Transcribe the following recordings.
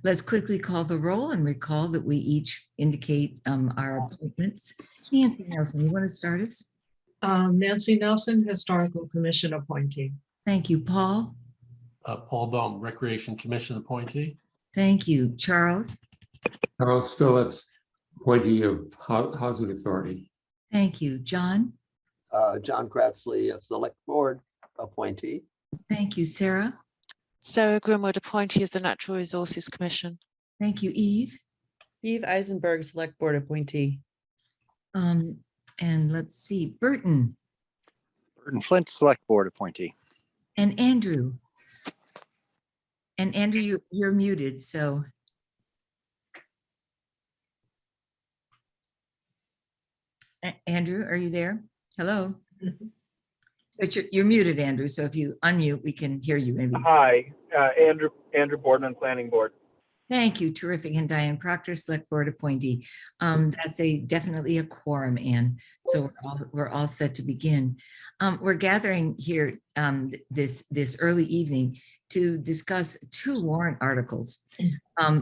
Let's quickly call the roll and recall that we each indicate our appointments. Nancy Nelson, you want to start us? Nancy Nelson, Historical Commission appointee. Thank you. Paul? Paul Baum, Recreation Commission appointee. Thank you. Charles? Charles Phillips, appointee of Housing Authority. Thank you. John? John Kratzley, a Select Board appointee. Thank you. Sarah? Sarah Grimwood, appointee of the Natural Resources Commission. Thank you. Eve? Eve Eisenberg, Select Board appointee. And let's see, Burton Burton Flint, Select Board appointee. and Andrew. And Andrew, you're muted, so. Andrew, are you there? Hello? But you're muted, Andrew, so if you unmute, we can hear you maybe. Hi, Andrew Boardman, Planning Board. Thank you, terrific. And Diane Proctor, Select Board appointee. That's definitely a quorum, Anne. So we're all set to begin. We're gathering here this early evening to discuss two warrant articles.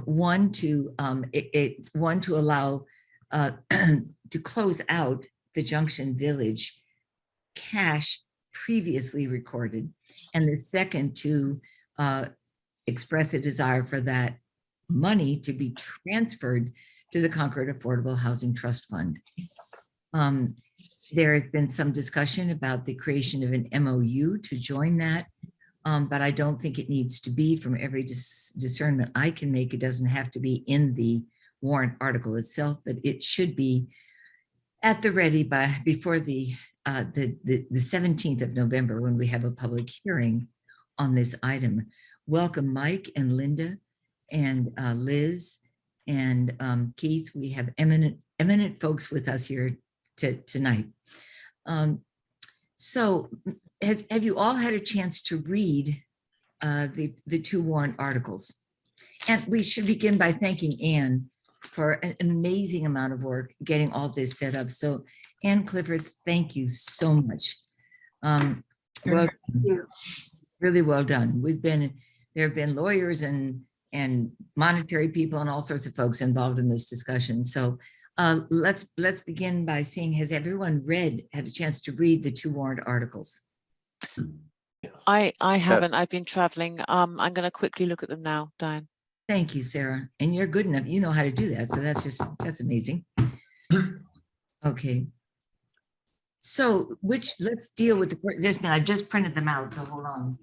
One to allow to close out the Junction Village cash previously recorded, and the second to express a desire for that money to be transferred to the Concord Affordable Housing Trust Fund. There has been some discussion about the creation of an MOU to join that, but I don't think it needs to be. From every discernment I can make, it doesn't have to be in the warrant article itself, but it should be at the ready before the 17th of November, when we have a public hearing on this item. Welcome, Mike and Linda and Liz and Keith. We have eminent folks with us here tonight. So have you all had a chance to read the two warrant articles? And we should begin by thanking Anne for an amazing amount of work getting all this set up. So Anne Clifford, thank you so much. Well done. Really well done. There have been lawyers and monetary people and all sorts of folks involved in this discussion. So let's begin by seeing, has everyone had a chance to read the two warrant articles? I haven't. I've been traveling. I'm going to quickly look at them now, Diane. Thank you, Sarah. And you're good enough. You know how to do that. So that's amazing. Okay. So let's deal with I just printed them out, so hold on.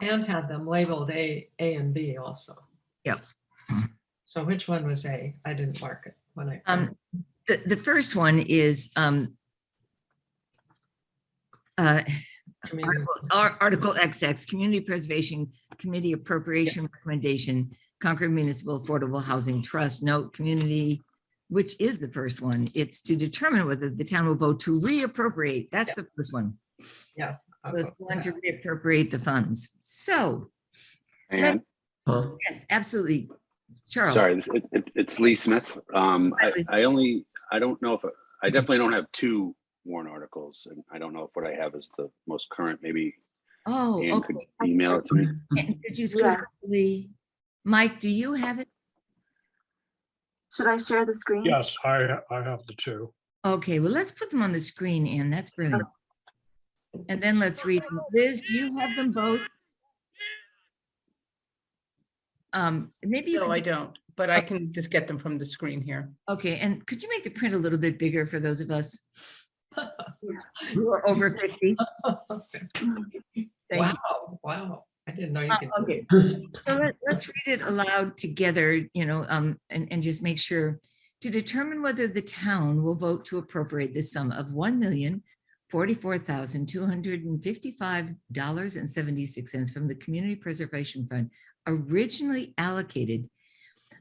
Anne had them labeled A and B also. Yep. So which one was A? I didn't mark it when I. The first one is Article XX, Community Preservation Committee Appropriation Recommendation, Concord Municipal Affordable Housing Trust. Note, community, which is the first one. It's to determine whether the town will vote to reappropriate. That's the first one. Yeah. So it's going to reappropriate the funds. So, And yes, absolutely. Charles. Sorry, it's Lee Smith. I don't know if I definitely don't have two warrant articles, and I don't know if what I have is the most current. Maybe Anne could email it to me. And could you quickly, Mike, do you have it? Should I share the screen? Yes, I have the two. Okay, well, let's put them on the screen, Anne. That's brilliant. And then let's read them. Liz, do you have them both? Maybe you No, I don't, but I can just get them from the screen here. Okay, and could you make the print a little bit bigger for those of us who are over 50? Wow. I didn't know you could. Okay, so let's read it aloud together, and just make sure. To determine whether the town will vote to appropriate the sum of $1,044,255.76 from the Community Preservation Fund, originally allocated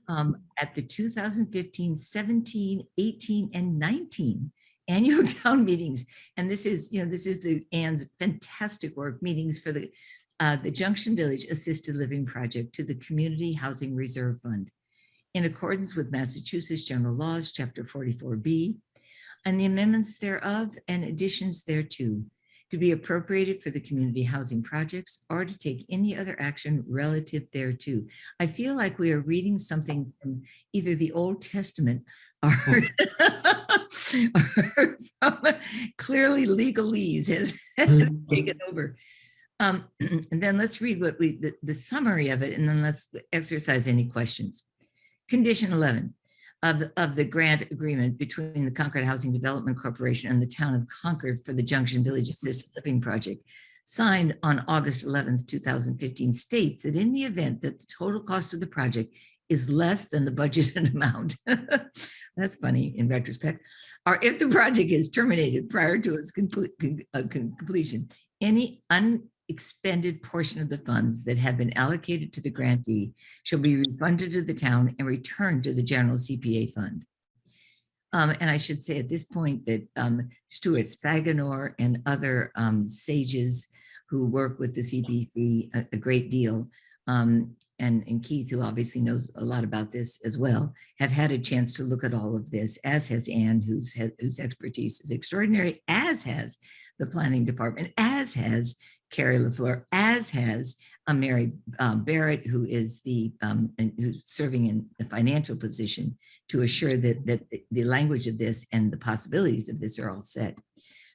at the 2015, 17, 18, and 19 annual town meetings. And this is Anne's fantastic work, meetings for the Junction Village Assisted Living Project to the Community Housing Reserve Fund, in accordance with Massachusetts General Laws, Chapter 44B, and the amendments thereof and additions thereto, to be appropriated for the community housing projects or to take any other action relative thereto. I feel like we are reading something from either the Old Testament or, or from clearly legalese has taken over. And then let's read what the summary of it, and then let's exercise any questions. Condition 11 of the grant agreement between the Concord Housing Development Corporation and the town of Concord for the Junction Village Assisted Living Project, signed on August 11th, 2015, states that in the event that the total cost of the project is less than the budgeted amount, that's funny in retrospect, or if the project is terminated prior to its completion, any unexpended portion of the funds that have been allocated to the grantee shall be refunded to the town and returned to the general CPA fund. And I should say at this point that Stuart Saganor and other sages who work with the CPC a great deal, and Keith, who obviously knows a lot about this as well, have had a chance to look at all of this, as has Anne, whose expertise is extraordinary, as has the planning department, as has Carrie LaFleur, as has Mary Barrett, who is who's serving in a financial position to assure that the language of this and the possibilities of this are all set.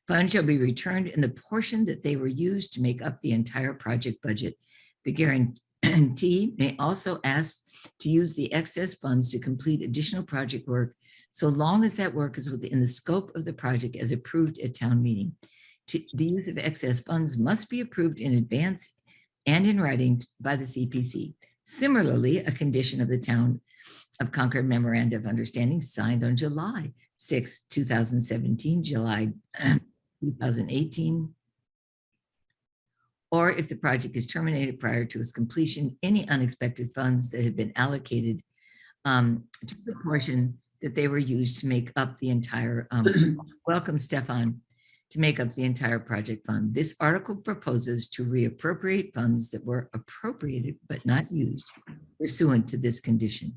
Funds shall be returned in the portion that they were used to make up the entire project budget. The guarantee may also ask to use the excess funds to complete additional project work, so long as that work is within the scope of the project as approved at town meeting. The use of excess funds must be approved in advance and in writing by the CPC. Similarly, a condition of the town of Concord Memorandum of Understanding signed on July 6, 2017, July 2018, or if the project is terminated prior to its completion, any unexpected funds that have been allocated to the portion that they were used to make up the entire, welcome Stefan, to make up the entire project fund. This article proposes to reappropriate funds that were appropriated but not used pursuant to this condition.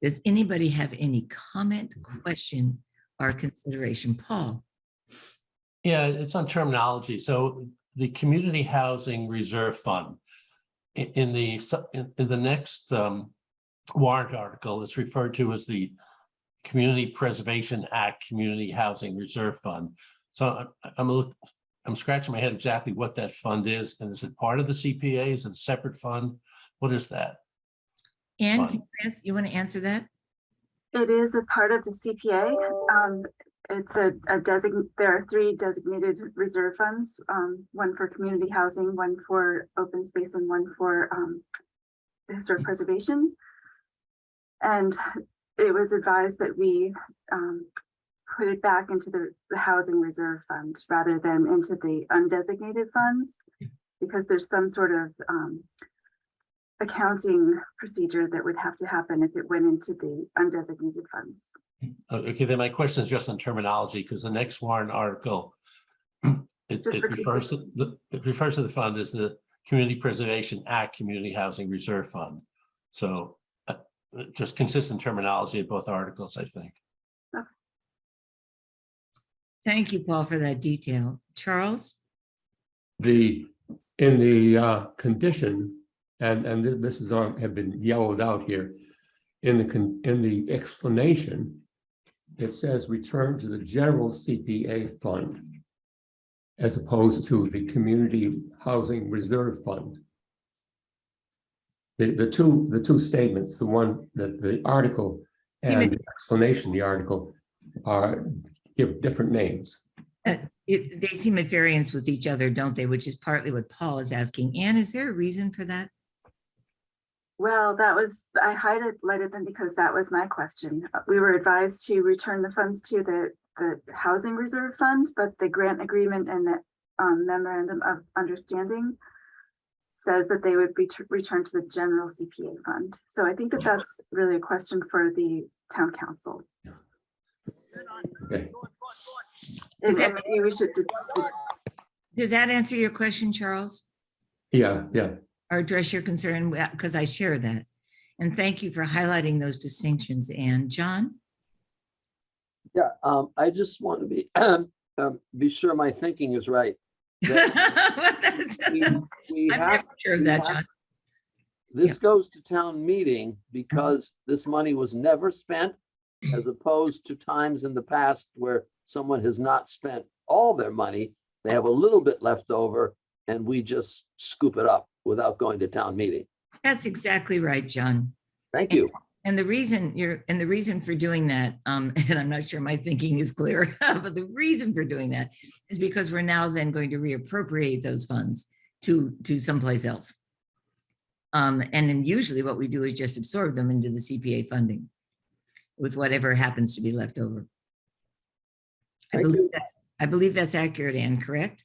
Does anybody have any comment, question, or consideration? Paul? Yeah, it's on terminology. So the Community Housing Reserve Fund, in the next warrant article, it's referred to as the Community Preservation Act Community Housing Reserve Fund. So I'm scratching my head exactly what that fund is. And is it part of the CPA? Is it a separate fund? What is that? Anne, you want to answer that? It is a part of the CPA. It's there are 3 designated reserve funds, one for community housing, one for open space, and one for historic preservation. And it was advised that we put it back into the housing reserve fund rather than into the undesignated funds, because there's some sort of accounting procedure that would have to happen if it went into the undesignated funds. Okay, then my question is just on terminology, because the next warrant article, it refers to the fund as the Community Preservation Act Community Housing Reserve Fund. So just consistent terminology in both articles, I think. Okay. Thank you, Paul, for that detail. Charles? In the condition, and this is have been yellowed out here, in the explanation, it says return to the general CPA fund as opposed to the Community Housing Reserve Fund. The two statements, the one that the article and the explanation, the article give different names. They seem at variance with each other, don't they? Which is partly what Paul is asking. Anne, is there a reason for that? Well, I highlighted them because that was my question. We were advised to return the funds to the Housing Reserve Fund, but the grant agreement and the memorandum of understanding says that they would be returned to the general CPA fund. So I think that that's really a question for the town council. Okay. And maybe we should. Does that answer your question, Charles? Yeah. Or address your concern? Because I share that. And thank you for highlighting those distinctions. And John? Yeah, I just want to be sure my thinking is right. We I'm have, never sure of we that, have- John. this goes to town meeting because this money was never spent, as opposed to times in the past where someone has not spent all their money. They have a little bit left over and we just scoop it up without going to town meeting. That's exactly right, John. Thank you. And the reason for doing that, and I'm not sure my thinking is clear, but the reason for doing that is because we're now then going to reappropriate those funds to someplace else. And then usually what we do is just absorb them into the CPA funding with whatever happens to be left over. Thank you. I believe that's accurate, Anne, correct?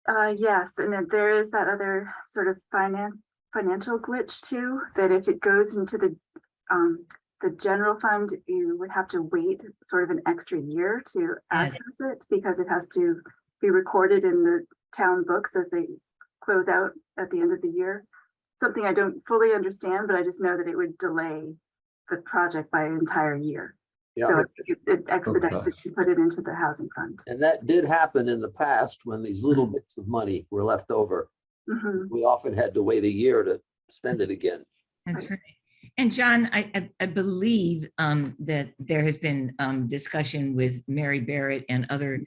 Yes, and then there is that other sort of financial glitch too, that if it goes into the general fund, you would have to wait sort of an extra year to access it because it has to be recorded in the town books as they close out at the end of the year. Something I don't fully understand, but I just know that it would delay the project by an entire year. Yeah. So it expedites Okay. it to put it into the housing fund. And that did happen in the past when these little bits of money were left over. Mhm. We often had to wait a year to spend it again. That's right. And John, I believe that there has been discussion with Mary Barrett and other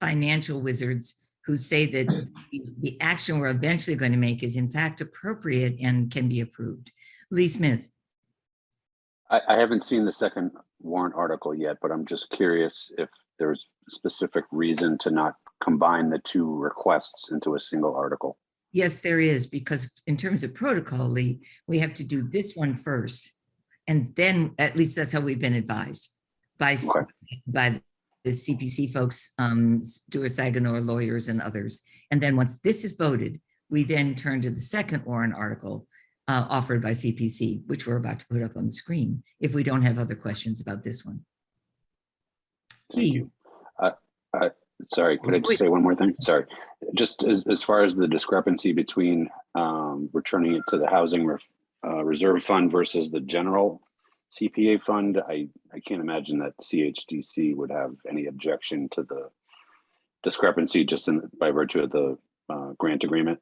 financial wizards who say that the action we're eventually going to make is in fact appropriate and can be approved. Lee Smith. I haven't seen the second warrant article yet, but I'm just curious if there's a specific reason to not combine the two requests into a single article. Yes, there is, because in terms of protocol, Lee, we have to do this one first. And then, at least that's how we've been advised by the CPC folks, Stuart Saganor lawyers and others. And then once this is voted, we then turn to the second warrant article offered by CPC, which we're about to put up on the screen, if we don't have other questions about this one. Keith. Sorry, could I just say one more thing? Sorry. Just as far as the discrepancy between returning it to the housing reserve fund versus the general CPA fund, I can't imagine that CHDC would have any objection to the discrepancy just by virtue of the grant agreement.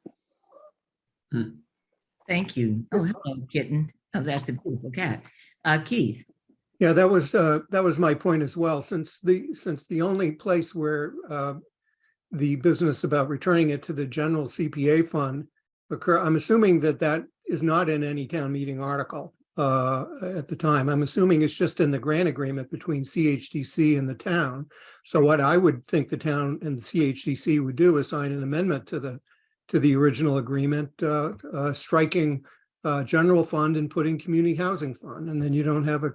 Thank you. Oh, hello, kitten. Oh, that's a beautiful cat. Keith. Yeah, that was my point as well. Since the only place where the business about returning it to the general CPA fund occur, I'm assuming that is not in any town meeting article at the time. I'm assuming it's just in the grant agreement between CHDC and the town. So what I would think the town and the CHDC would do is sign an amendment to the original agreement, striking general fund and putting community housing fund, and then you don't have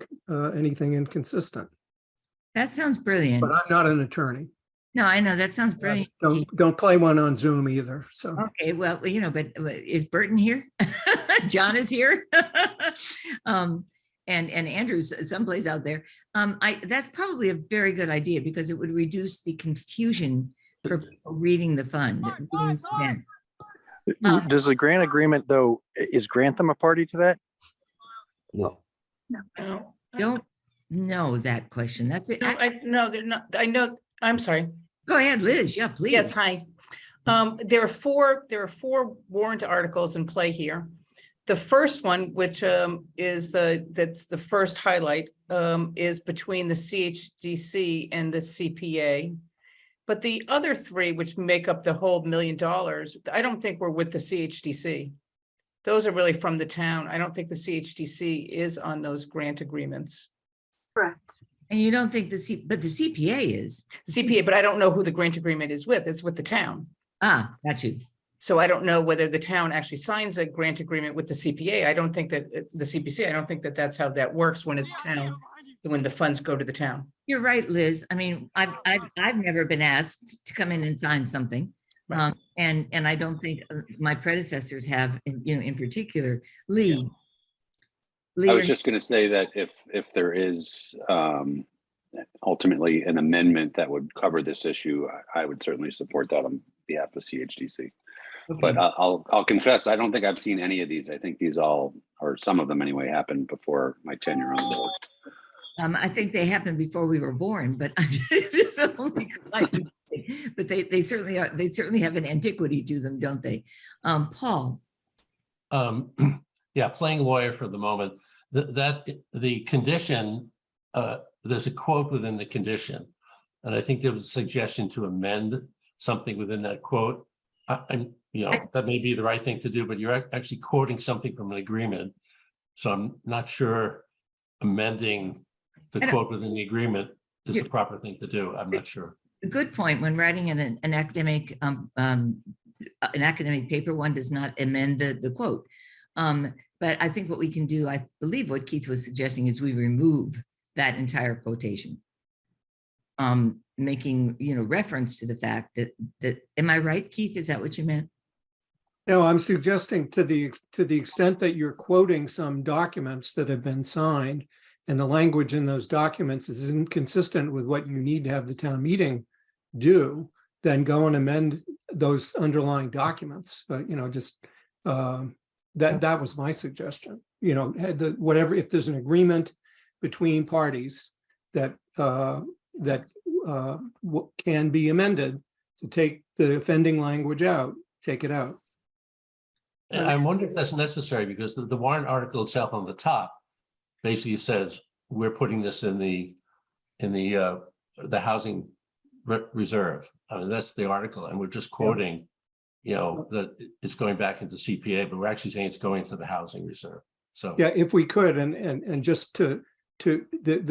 anything inconsistent. That sounds brilliant. But I'm not an attorney. No, I know that sounds brilliant. Don't play one on Zoom either. So okay, well, but is Burton here? John is here, and Andrew's someplace out there. That's probably a very good idea because it would reduce the confusion for people reading the fund. Does the grant agreement, though, is Grantham a party to that? No. Don't know that question. That's it. No, they're not. I know. I'm sorry. Go ahead, Liz. Yeah, please. Yes, hi. There are four warrant articles in play here. The first one, which that's the first highlight, is between the CHDC and the CPA. But the other three, which make up the whole $1 million, I don't think we're with the CHDC. Those are really from the town. I don't think the CHDC is on those grant agreements. Correct. And you don't think but the CPA is. CPA, but I don't know who the grant agreement is with. It's with the town. Ah, got you. So I don't know whether the town actually signs a grant agreement with the CPA. I don't think that the CPC, I don't think that that's how that works when it's town, when the funds go to the town. You're right, Liz. I mean, I've never been asked to come in and sign something. Right. And I don't think my predecessors have, in particular. Lee. I was just going to say that if there is ultimately an amendment that would cover this issue, I would certainly support that on behalf of CHDC. Okay. But I'll confess, I don't think I've seen any of these. I think these all, or some of them anyway, happened before my tenure on the board. I think they happened before we were born, but only because I But they certainly are, they certainly have an antiquity to them, don't they? Paul, Yeah, playing lawyer for the moment, the condition, there's a quote within the condition. And I think there was a suggestion to amend something within that quote. That may be the right thing to do, but you're actually quoting something from an agreement. So I'm not sure amending the quote within the agreement is the proper thing to do. I'm not sure. a good point. When writing an academic paper, one does not amend the quote. But I think what we can do, I believe what Keith was suggesting, is we remove that entire quotation. Making, reference to the fact that, am I right, Keith? Is that what you meant? No, I'm suggesting to the extent that you're quoting some documents that have been signed and the language in those documents is inconsistent with what you need to have the town meeting do, then go and amend those underlying documents. That was my suggestion. Whatever, if there's an agreement between parties that can be amended to take the offending language out, take it out. And I wonder if that's necessary, because the warrant article itself on the top basically says we're putting this in the housing reserve. I mean, that's the article, and we're just quoting, that it's going back into CPA, but we're actually saying it's going to the housing reserve. So yeah, if we could, and just the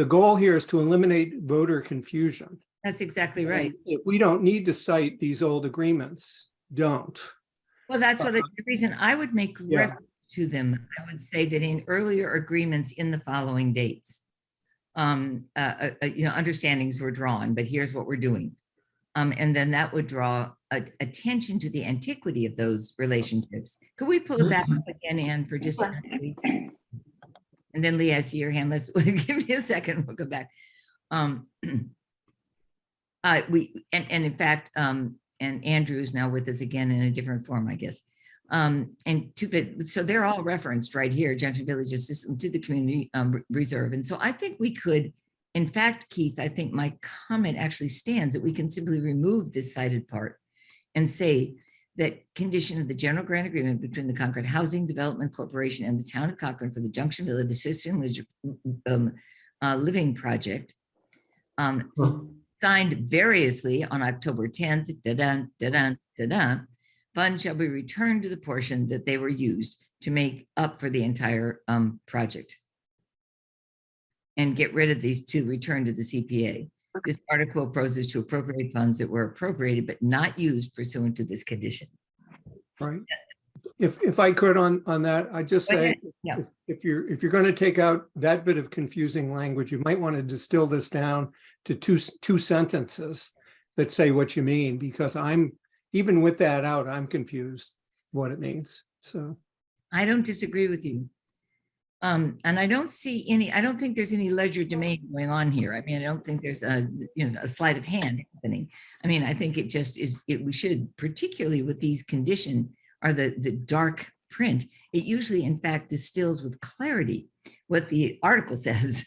goal here is to eliminate voter confusion. That's exactly right. And if we don't need to cite these old agreements, don't. Well, that's what the reason I would make reference to them. I would say that in earlier agreements in the following dates, understandings were drawn, but here's what we're doing. And then that would draw attention to the antiquity of those relationships. Could we pull it back up again, Anne, for just a minute? And then Lee, I see your hand. Let's give me a second. We'll go back. In fact, and Andrew is now with us again in a different form, I guess. So they're all referenced right here, Junction Village Assistance to the Community Reserve. And so I think we could, in fact, Keith, I think my comment actually stands, that we can simply remove this cited part and say that condition of the general grant agreement between the Concord Housing Development Corporation and the town of Concord for the Junction Village Assistance Living Project, signed variously on October 10th, funds shall be returned to the portion that they were used to make up for the entire project. And get rid of these to return to the CPA. This article proposes to appropriate funds that were appropriated but not used pursuant to this condition. Right. If I could on that, I just say, if you're going to take out that bit of confusing language, you might want to distill this down to two sentences that say what you mean, because even with that out, I'm confused what it means. So I don't disagree with you. And I don't think there's any ledger domain going on here. I mean, I don't think there's a sleight of hand happening. I mean, I think it just is, we should, particularly with these condition are the dark print. It usually, in fact, distills with clarity what the article says.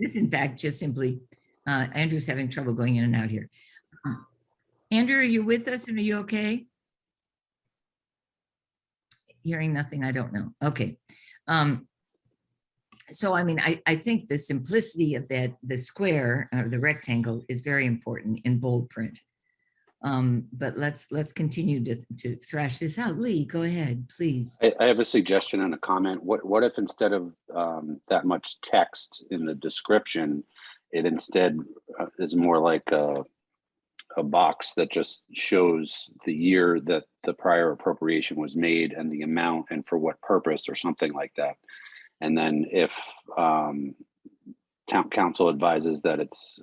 This, in fact, just simply, Andrew's having trouble going in and out here. Andrew, are you with us and are you okay? Hearing nothing, I don't know. Okay. So, I mean, I think the simplicity of that, the square, the rectangle is very important in bold print. But let's continue to thrash this out. Lee, go ahead, please. I have a suggestion and a comment. What if instead of that much text in the description, it instead is more like a box that just shows the year that the prior appropriation was made and the amount and for what purpose or something like that. And then if town council advises that it's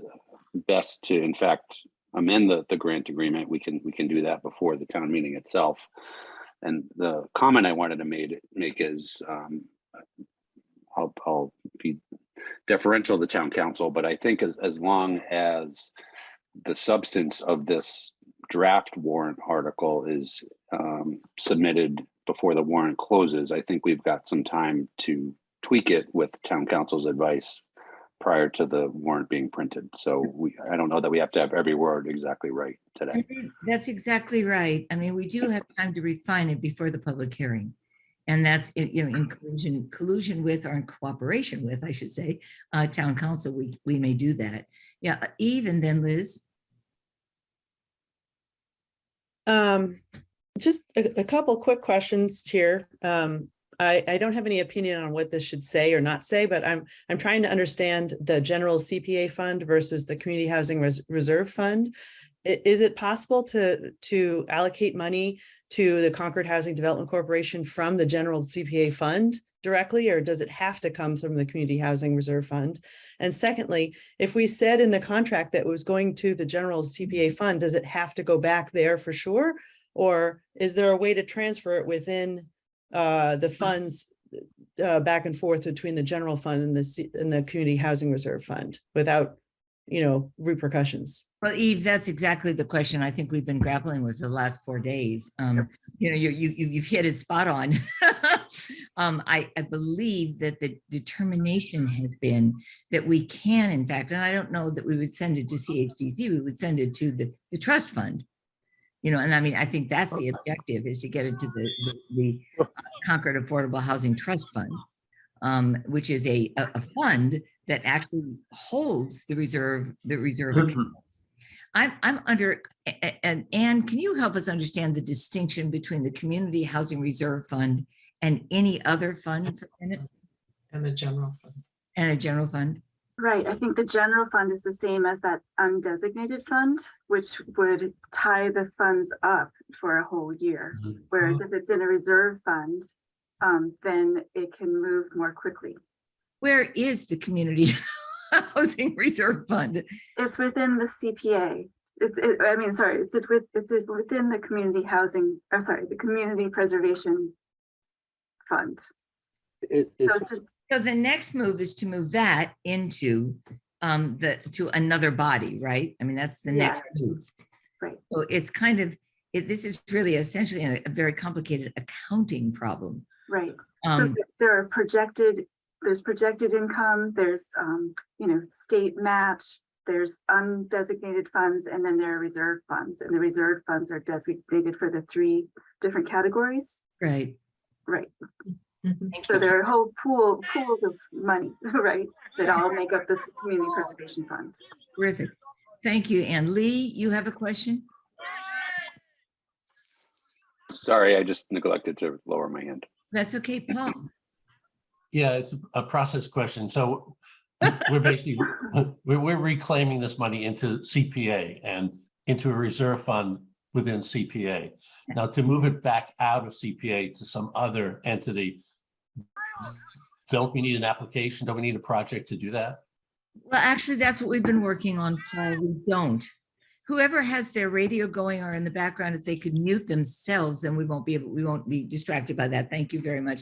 best to, in fact, amend the grant agreement, we can do that before the town meeting itself. And the comment I wanted to make is, I'll be deferential to town council, but I think as long as the substance of this draft warrant article is submitted before the warrant closes, I think we've got some time to tweak it with town council's advice prior to the warrant being printed. So I don't know that we have to have every word exactly right today. That's exactly right. I mean, we do have time to refine it before the public hearing. And that's, you know, in collusion with, or in cooperation with, I should say, town council, we may do that. Yeah, even then, Liz. Just a couple quick questions here. I don't have any opinion on what this should say or not say, but I'm trying to understand the general CPA fund versus the community housing reserve fund. Is it possible to allocate money to the Concord Housing Development Corporation from the general CPA fund directly, or does it have to come from the community housing reserve fund? And secondly, if we said in the contract that it was going to the general CPA fund, does it have to go back there for sure? Or is there a way to transfer it within the funds back and forth between the general fund and the community housing reserve fund without, you know, repercussions? Well, Eve, that's exactly the question I think we've been grappling with the last 4 days. You know, you've hit it spot on. I believe that the determination has been that we can, in fact, and I don't know that we would send it to CHDC, we would send it to the trust fund. You know, and I mean, I think that's the objective, is to get it to the Concord Affordable Housing Trust Fund, which is a fund that actually holds the reserve accounts. I'm under, and Anne, can you help us understand the distinction between the Community Housing Reserve Fund and any other fund for a minute? And the general fund. And a general fund? Right, I think the general fund is the same as that undesignated fund, which would tie the funds up for a whole year. Whereas if it's in a reserve fund, then it can move more quickly. Where is the Community Housing Reserve Fund? It's within the CPA. It's within the community housing, the community preservation fund. So the next move is to move that into to another body, right? I mean, that's the next move. Right. So it's kind of, this is really essentially a very complicated accounting problem. Right. So there are there's projected income, there's you know, state match, there's undesignated funds, and then there are reserve funds, and the reserve funds are designated for the 3 different categories. Right. Right. So there are whole pools of money, right, that all make up this community preservation fund. Terrific. Thank you. And Lee, you have a question? Sorry, I just neglected to lower my hand. That's okay, Paul. Yeah, it's a process question. So we're basically, we're reclaiming this money into CPA and into a reserve fund within CPA. Now, to move it back out of CPA to some other entity, don't we need an application? Don't we need a project to do that? Well, actually, that's what we've been working on, Paul. We don't. Whoever has their radio going or in the background, if they could mute themselves, then we won't be distracted by that. Thank you very much.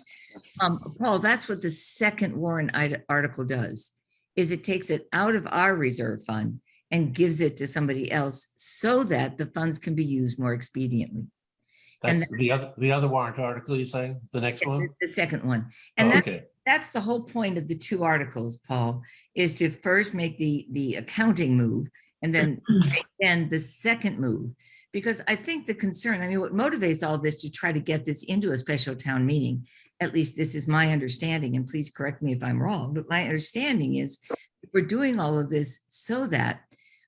Paul, that's what the second warrant article does, is it takes it out of our reserve fund and gives it to somebody else so that the funds can be used more expediently. That's the other warrant article you're saying, the next one? The second one. And that's the whole point of the 2 articles, Paul, is to first make the accounting move and then the second move. Because I think the concern, I mean, what motivates all this to try to get this into a special town meeting, at least this is my understanding, and please correct me if I'm wrong, but my understanding is we're doing all of this so that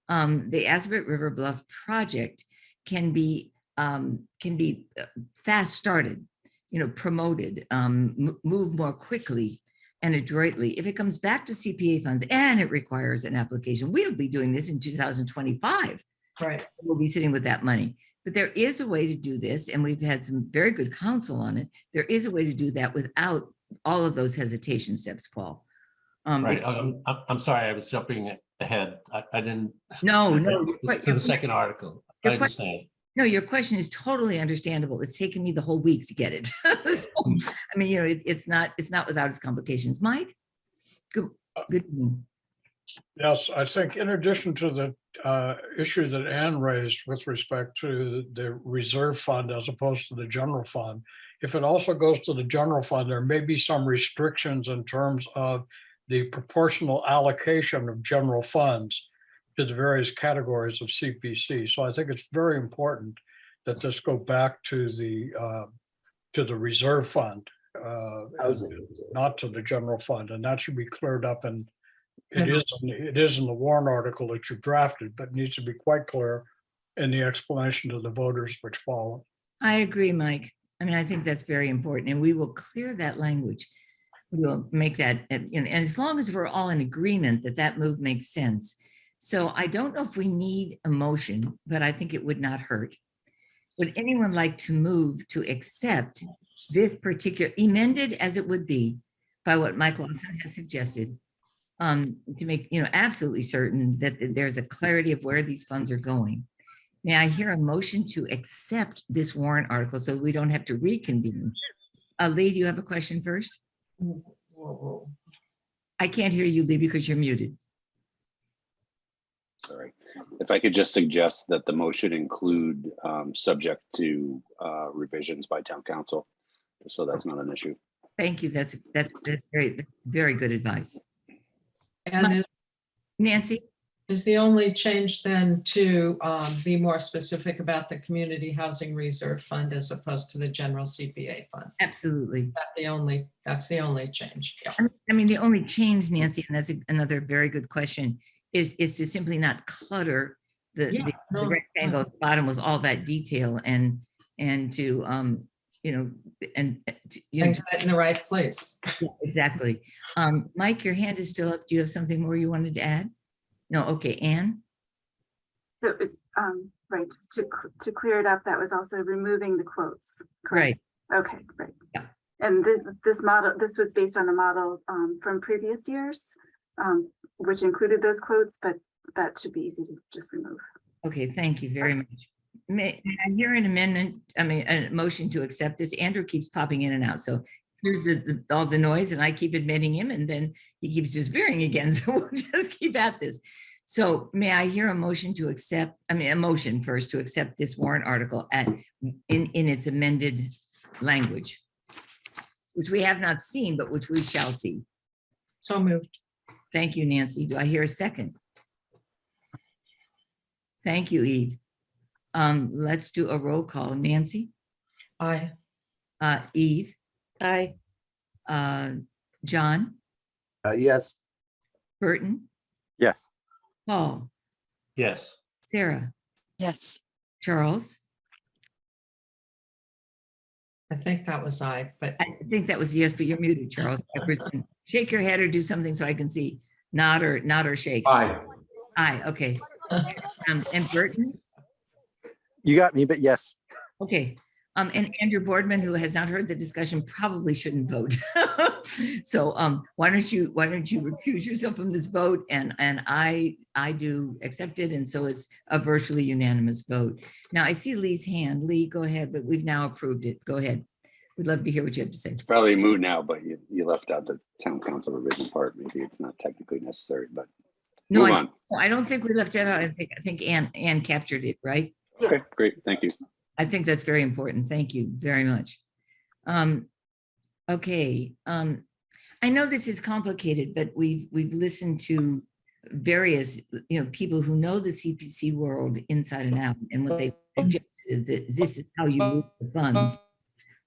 the Asabet River Bluff project can be fast started, you know, promoted, move more quickly and adroitly. If it comes back to CPA funds and it requires an application, we'll be doing this in 2025. Right. We'll be sitting with that money. But there is a way to do this, and we've had some very good counsel on it. There is a way to do that without all of those hesitation steps, Paul. Right. I'm sorry, I was jumping ahead. I didn't. No. To the second article. I understand. No, your question is totally understandable. It's taken me the whole week to get it. So, I mean, you know, it's not without its complications. Mike, good. Yes, I think in addition to the issue that Anne raised with respect to the reserve fund as opposed to the general fund, if it also goes to the general fund, there may be some restrictions in terms of the proportional allocation of general funds to the various categories of CPC. So I think it's very important that this go back to the reserve fund, Housing. not to the general fund, and that should be cleared up. And it is in the warrant article that you drafted, but needs to be quite clear in the explanation to the voters which follow. I agree, Mike. I mean, I think that's very important, and we will clear that language. We'll make that, and as long as we're all in agreement that that move makes sense. So I don't know if we need a motion, but I think it would not hurt. Would anyone like to move to accept this particular, amended as it would be by what Mike Lawson has suggested, to make, absolutely certain that there's a clarity of where these funds are going? May I hear a motion to accept this warrant article so we don't have to reconvene? Lee, do you have a question first? I can't hear you, Lee, because you're muted. Sorry. If I could just suggest that the motion include subject to revisions by town council, so that's not an issue. Thank you. That's very good advice. And Nancy? is the only change then to be more specific about the Community Housing Reserve Fund as opposed to the general CPA fund? Absolutely. That's the only change. Yeah. I mean, the only change, Nancy, and that's another very good question, is to simply not clutter the rectangle at the bottom with all that detail and to and put it in the right place. Yeah, exactly. Mike, your hand is still up. Do you have something more you wanted to add? No. Okay, Anne. So, right, just to clear it up, that was also removing the quotes. Correct? Right. Okay, great. Yeah. And this was based on a model from previous years, which included those quotes, but that should be easy to just remove. Okay, thank you very much. May I hear an amendment, a motion to accept this? Andrew keeps popping in and out. So here's all the noise and I keep admitting him and then he keeps disappearing again. So we'll just keep at this. So may I hear a motion to accept, a motion first to accept this warrant article in its amended language, which we have not seen, but which we shall see. So moved. Thank you, Nancy. Do I hear a second? Thank you, Eve. Let's do a roll call. Nancy? Aye. Eve? Aye. John? Yes. Burton? Yes. Paul? Yes. Sarah? Yes. Charles? I think that was aye, but I think that was yes, but you're muted, Charles. Shake your head or do something so I can see. Nod or shake. Aye. Aye, okay. And Burton? You got me, but yes. Okay. And Andrew Boardman, who has not heard the discussion, probably shouldn't vote. So why don't you recuse yourself from this vote? And I do accept it, and so it's a virtually unanimous vote. Now I see Lee's hand. Lee, go ahead, but we've now approved it. Go ahead. We'd love to hear what you have to say. It's probably a moot now, but you left out the town council revision part. Maybe it's not technically necessary, but No, move on. I don't think we left it out. I think Anne captured it, right? Okay, great. Thank you. I think that's very important. Thank you very much. Okay. I know this is complicated, but we've listened to various people who know the CPC world inside and out, and what they suggested that this is how you move the funds.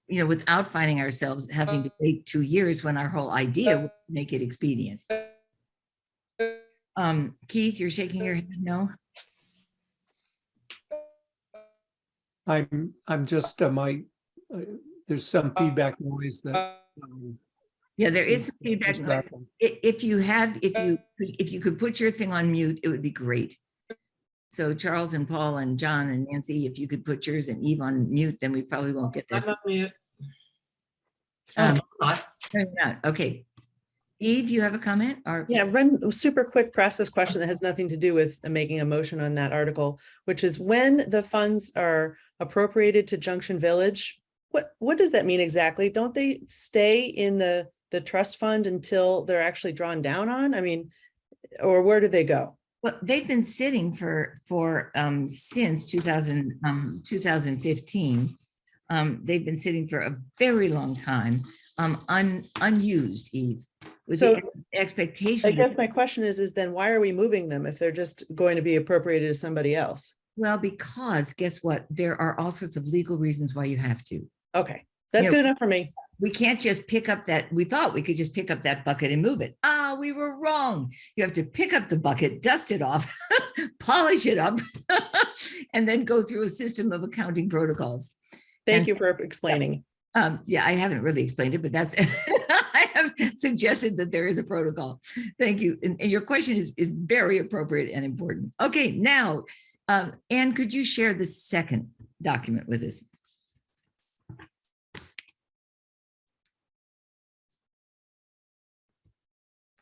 Without finding ourselves having to wait 2 years when our whole idea was to make it expedient. Keith, you're shaking your head no? I'm just there's some feedback noise that. Yeah, there is some feedback noise. If you could put your thing on mute, it would be great. So Charles and Paul and John and Nancy, if you could put yours and Eve on mute, then we probably won't get that. I'm on mute. Okay. Eve, you have a comment? Or Yeah, run a super quick process question that has nothing to do with making a motion on that article, which is when the funds are appropriated to Junction Village, what does that mean exactly? Don't they stay in the trust fund until they're actually drawn down on? I mean, or where do they go? Well, they've been sitting for since 2015. They've been sitting for a very long time, unused, Eve. with So, the I expectation guess that, my question is then why are we moving them if they're just going to be appropriated to somebody else? well, because guess what? There are all sorts of legal reasons why you have to. Okay, that's You know, good enough for me. We can't just pick up that, we thought we could just pick up that bucket and move it. Ah, we were wrong. You have to pick up the bucket, dust it off, polish it up, and then go through a system of accounting protocols. Thank you for explaining. Yeah, I haven't really explained it, but that's, I have suggested that there is a protocol. Thank you. And your question is very appropriate and important. Okay, now, Anne, could you share the second document with us?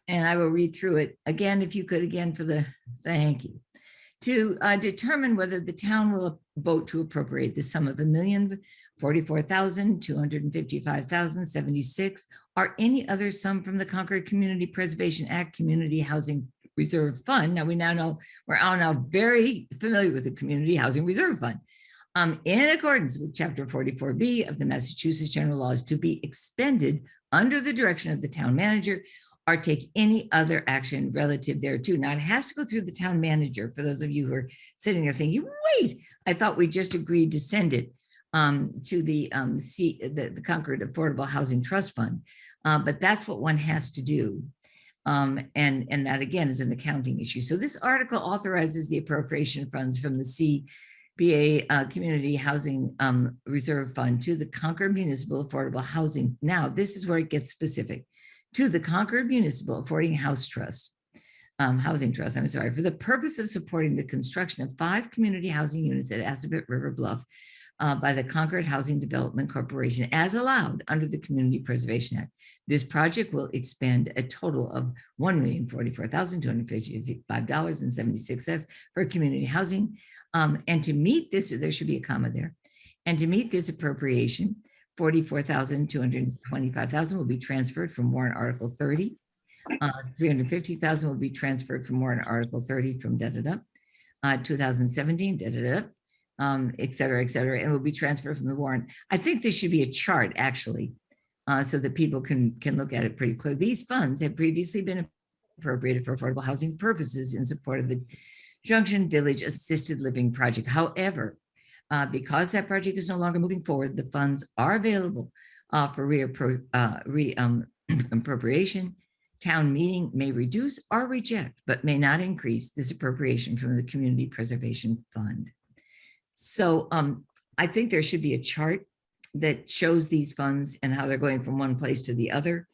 And I will read through it again, if you could, again, for the, thank you. To determine whether the town will vote to appropriate the sum of $1,044,255,076 or any other sum from the Concord Community Preservation Act Community Housing Reserve Fund. Now, we now know, we're all now very familiar with the Community Housing Reserve Fund. In accordance with Chapter 44B of the Massachusetts General Laws, to be expended under the direction of the town manager or take any other action relative thereto. Now, it has to go through the town manager, for those of you who are sitting there thinking, wait, I thought we just agreed to send it to the Concord Affordable Housing Trust Fund. But that's what one has to do. And that, again, is an accounting issue. So this article authorizes the appropriation of funds from the CBA Community Housing Reserve Fund to the Concord Municipal Affordable Housing. Now, this is where it gets specific. To the Concord Municipal Affording Housing Trust, for the purpose of supporting the construction of 5 community housing units at Assabet River Bluff by the Concord Housing Development Corporation as allowed under the Community Preservation Act. This project will expend a total of $1,044,255.76 for community housing. And to meet this, there should be a comma there. And to meet this appropriation, $44,225,000 will be transferred from warrant Article 30. $350,000 will be transferred from warrant Article 30 from 2017, et cetera, and will be transferred from the warrant. I think this should be a chart, actually, so that people can look at it pretty clear. These funds have previously been appropriated for affordable housing purposes in support of the Junction Village Assisted Living Project. However, because that project is no longer moving forward, the funds are available for appropriation. Town meeting may reduce or reject, but may not increase this appropriation from the Community Preservation Fund. So I think there should be a chart that shows these funds and how they're going from one place to the other,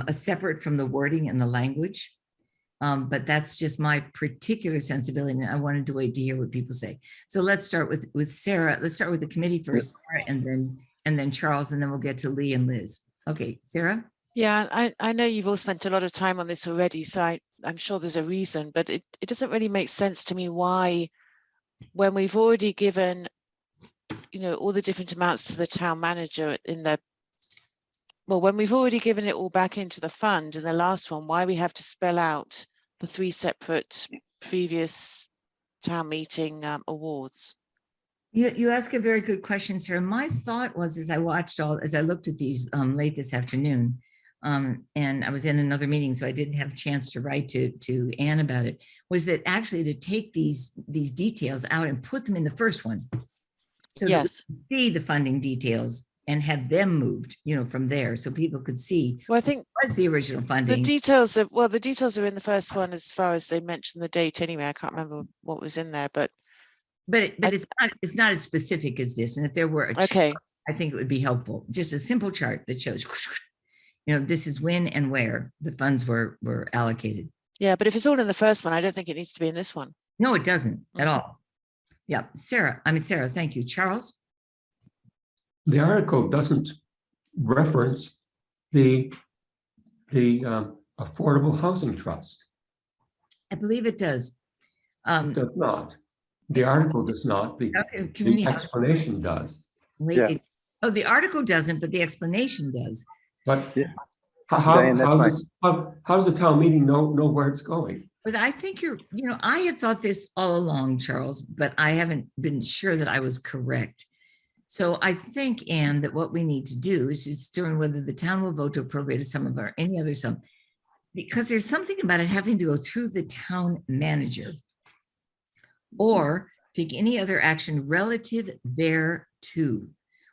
separate from the wording and the language. But that's just my particular sensibility, and I wanted to wait to hear what people say. So let's start with Sarah. Let's start with the committee first, Sarah, and then Charles, and then we'll get to Lee and Liz. Okay, Sarah? Yeah, I know you've all spent a lot of time on this already, so I'm sure there's a reason, but it doesn't really make sense to me why, when we've already given, all the different amounts to the town manager when we've already given it all back into the fund in the last one, why we have to spell out the 3 separate previous town meeting awards? You ask a very good question, Sarah. My thought was, as I looked at these late this afternoon, and I was in another meeting, so I didn't have a chance to write to Anne about it, was that actually to take these details out and put them in the first one. So yes, see the funding details and have them moved, from there, so people could see. Well, I think was the original funding. The details are in the first one, as far as they mentioned the date. Anyway, I can't remember what was in there, but it's not as specific as this. And if there were a chart, I think it would be helpful. Just a simple chart that shows, this is when and where the funds were allocated. Yeah, but if it's all in the first one, I don't think it needs to be in this one. No, it doesn't at all. Yeah, Sarah, thank you. Charles? The article doesn't reference the Affordable Housing Trust. I believe it does. It does not. The article does not. The explanation does. The article doesn't, but the explanation does. But how does the town meeting know where it's going? But I think I had thought this all along, Charles, but I haven't been sure that I was correct. So I think, Anne, that what we need to do is determine whether the town will vote to appropriate a sum of or any other sum because there's something about it having to go through the town manager or take any other action relative thereto,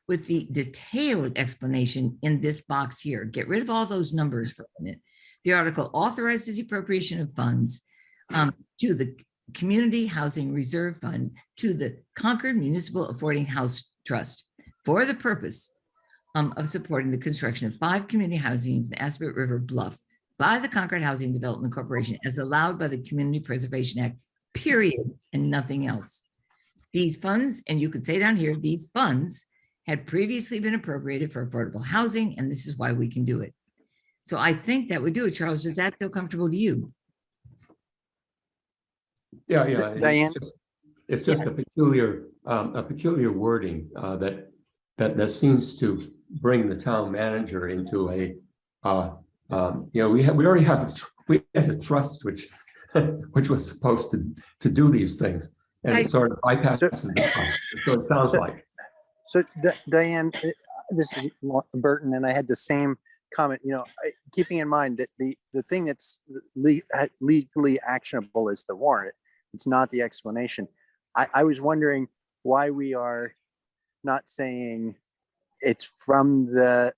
with the detailed explanation in this box here. Get rid of all those numbers for a minute. The article authorizes the appropriation of funds to the Community Housing Reserve Fund to the Concord Municipal Affording House Trust for the purpose of supporting the construction of 5 community housing in Aspet River Bluff by the Concord Housing Development Corporation as allowed by the Community Preservation Act, period, and nothing else. These funds, and you could say down here, these funds had previously been appropriated for affordable housing, and this is why we can do it. So I think that would do it. Charles, does that feel comfortable to you? Yeah, yeah. Diane? It's just a peculiar wording that seems to bring the town manager into a, we already have a trust which was supposed to do these things, and it sort of bypasses the trust. So it sounds like. So Diane, this is Burton, and I had the same comment, keeping in mind that the thing that's legally actionable is the warrant. It's not the explanation. I was wondering why we are not saying it's from the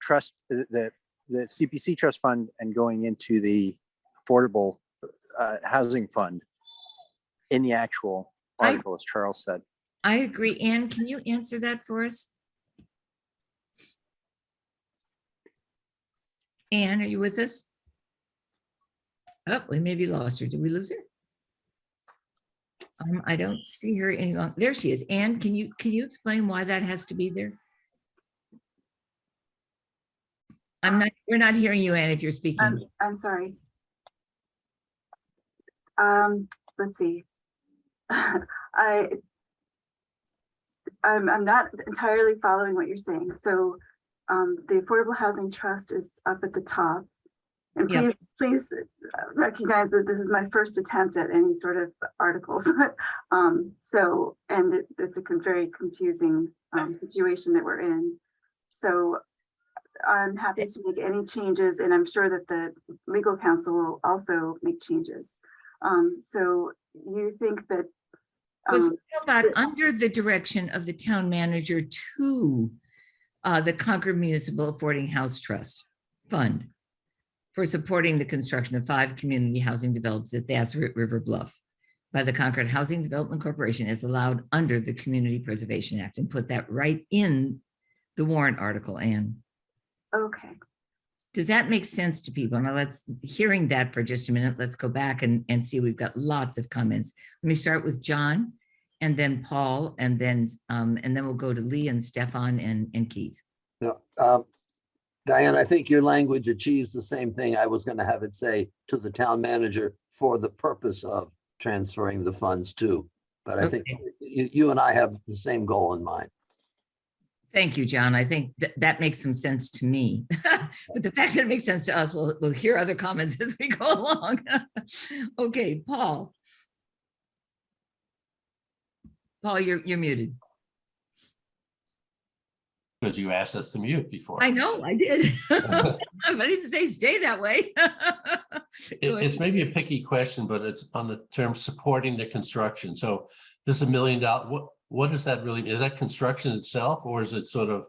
trust, the CPC trust fund and going into the affordable housing fund in the actual article, as Charles said. I agree. Anne, can you answer that for us? Anne, are you with us? Oh, we maybe lost her. Did we lose her? I don't see her any longer. There she is. Anne, can you explain why that has to be there? We're not hearing you, Anne, if you're speaking. I'm sorry. Let's see. I'm not entirely following what you're saying. So the Affordable Housing Trust is up at the top. And please recognize that this is my first attempt at any sort of articles. And it's a very confusing situation that we're in. So I'm happy to make any changes, and I'm sure that the legal counsel will also make changes. So you think that Was about under the direction of the town manager to the Concord Municipal Affording House Trust Fund for supporting the construction of 5 community housing developments at the Aspet River Bluff by the Concord Housing Development Corporation as allowed under the Community Preservation Act, and put that right in the warrant article, Anne. Okay. Does that make sense to people? Now hearing that for just a minute, let's go back and see, we've got lots of comments. Let me start with John and then Paul, and then we'll go to Lee and Stefan and Keith. Yeah. Diane, I think your language achieves the same thing I was going to have it say to the town manager for the purpose of transferring the funds to. But I think you and I have the same goal in mind. Thank you, John. I think that makes some sense to me. But the fact that it makes sense to us, we'll hear other comments as we go along. Okay, Paul. Paul, you're muted. Because you asked us to mute before. I know, I did. I didn't say stay that way. It's maybe a picky question, but it's on the term supporting the construction. So this is $1 million. What does that really mean? Is that construction itself, or is it sort of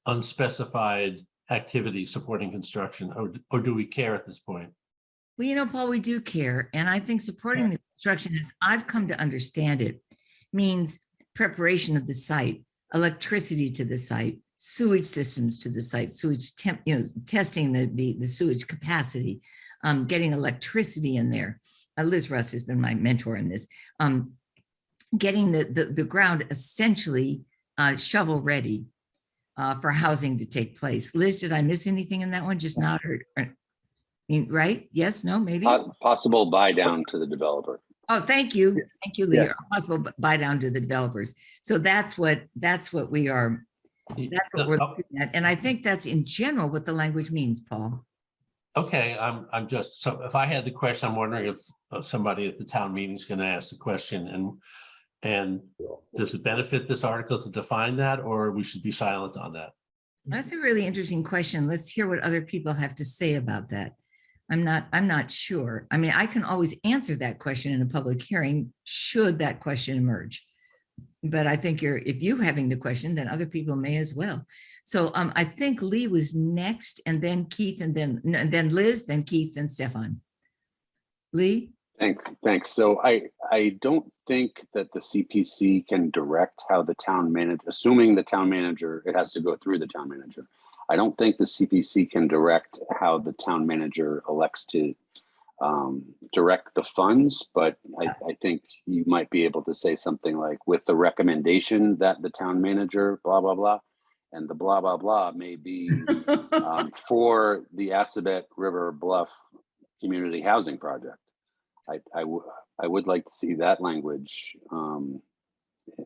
unspecified activity supporting construction, or do we care at this point? Well, Paul, we do care. And I think supporting the construction, as I've come to understand it, means preparation of the site, electricity to the site, sewage systems to the site, sewage testing the sewage capacity, getting electricity in there. Liz Russ has been my mentor in this. Getting the ground essentially shovel ready for housing to take place. Liz, did I miss anything in that one? Just not heard. Right? Yes, no, maybe? Possible buy down to the developer. Oh, thank you. Thank you, Lee. Yeah. Possible buy down to the developers. So that's what we are, that's what we're looking at. And I think that's in general what the language means, Paul. Okay, I'm just, so if I had the question, I'm wondering if somebody at the town meeting is going to ask the question, and does it benefit this article to define that, or we should be silent on that? That's a really interesting question. Let's hear what other people have to say about that. I'm not sure. I mean, I can always answer that question in a public hearing, should that question emerge. But I think if you having the question, then other people may as well. So I think Lee was next, and then Keith, and then Liz, then Keith, then Stefan. Lee? Thanks. So I don't think that the CPC can direct how the town manager, assuming the town manager, it has to go through the town manager. I don't think the CPC can direct how the town manager elects to direct the funds, but I think you might be able to say something like, with the recommendation that the town manager, blah, blah, blah, and the blah, blah, blah may be for the Assabet River Bluff Community Housing Project. I would like to see that language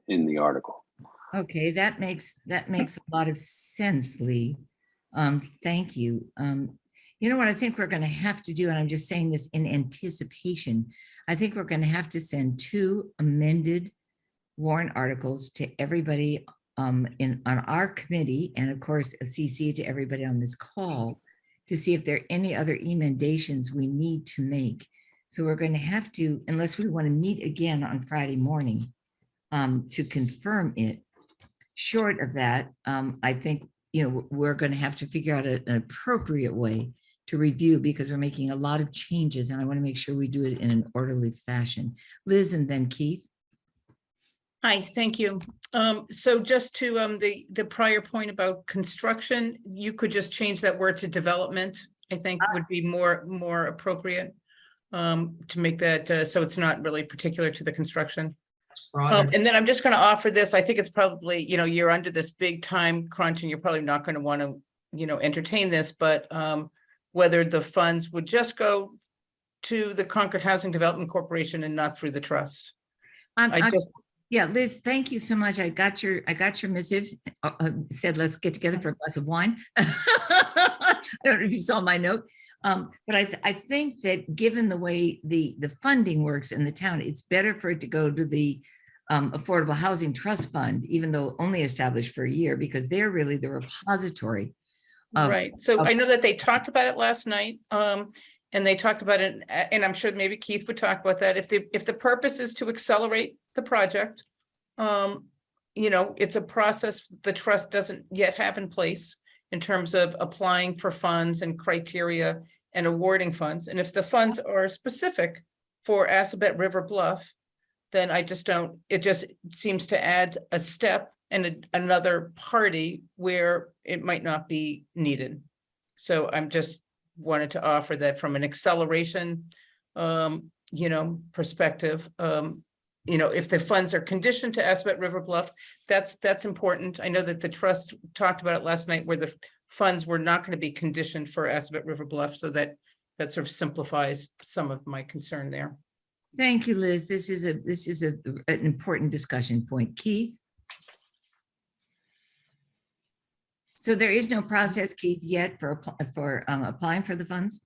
in the article. Okay, that makes a lot of sense, Lee. Thank you. You know what I think we're going to have to do, and I'm just saying this in anticipation, I think we're going to have to send 2 amended warrant articles to everybody on our committee, and of course a CC to everybody on this call, to see if there are any other emendations we need to make. So we're going to have to, unless we want to meet again on Friday morning to confirm it. Short of that, I think, we're going to have to figure out an appropriate way to review, because we're making a lot of changes, and I want to make sure we do it in an orderly fashion. Liz, and then Keith. Hi, thank you. So just to the prior point about construction, you could just change that word to development, I think would be more appropriate to make that so it's not really particular to the construction. And then I'm just going to offer this. I think it's probably, you're under this big time crunch and you're probably not going to want to, entertain this, but whether the funds would just go to the Concord Housing Development Corporation and not through the trust. Yeah, Liz, thank you so much. I got your missive. Said, let's get together for a glass of wine. I don't know if you saw my note. But I think that given the way the funding works in the town, it's better for it to go to the Affordable Housing Trust Fund, even though only established for a year, because they're really the repository. Right. So I know that they talked about it last night. And they talked about it, and I'm sure maybe Keith would talk about that. If the purpose is to accelerate the project, it's a process the trust doesn't yet have in place in terms of applying for funds and criteria and awarding funds. And if the funds are specific for Assabet River Bluff, then it just seems to add a step and another party where it might not be needed. So I'm just wanted to offer that from an acceleration, perspective. If the funds are conditioned to Assabet River Bluff, that's important. I know that the trust talked about it last night, where the funds were not going to be conditioned for Assabet River Bluff, so that sort of simplifies some of my concern there. Thank you, Liz. This is an important discussion point. Keith? So there is no process, Keith, yet for applying for the funds?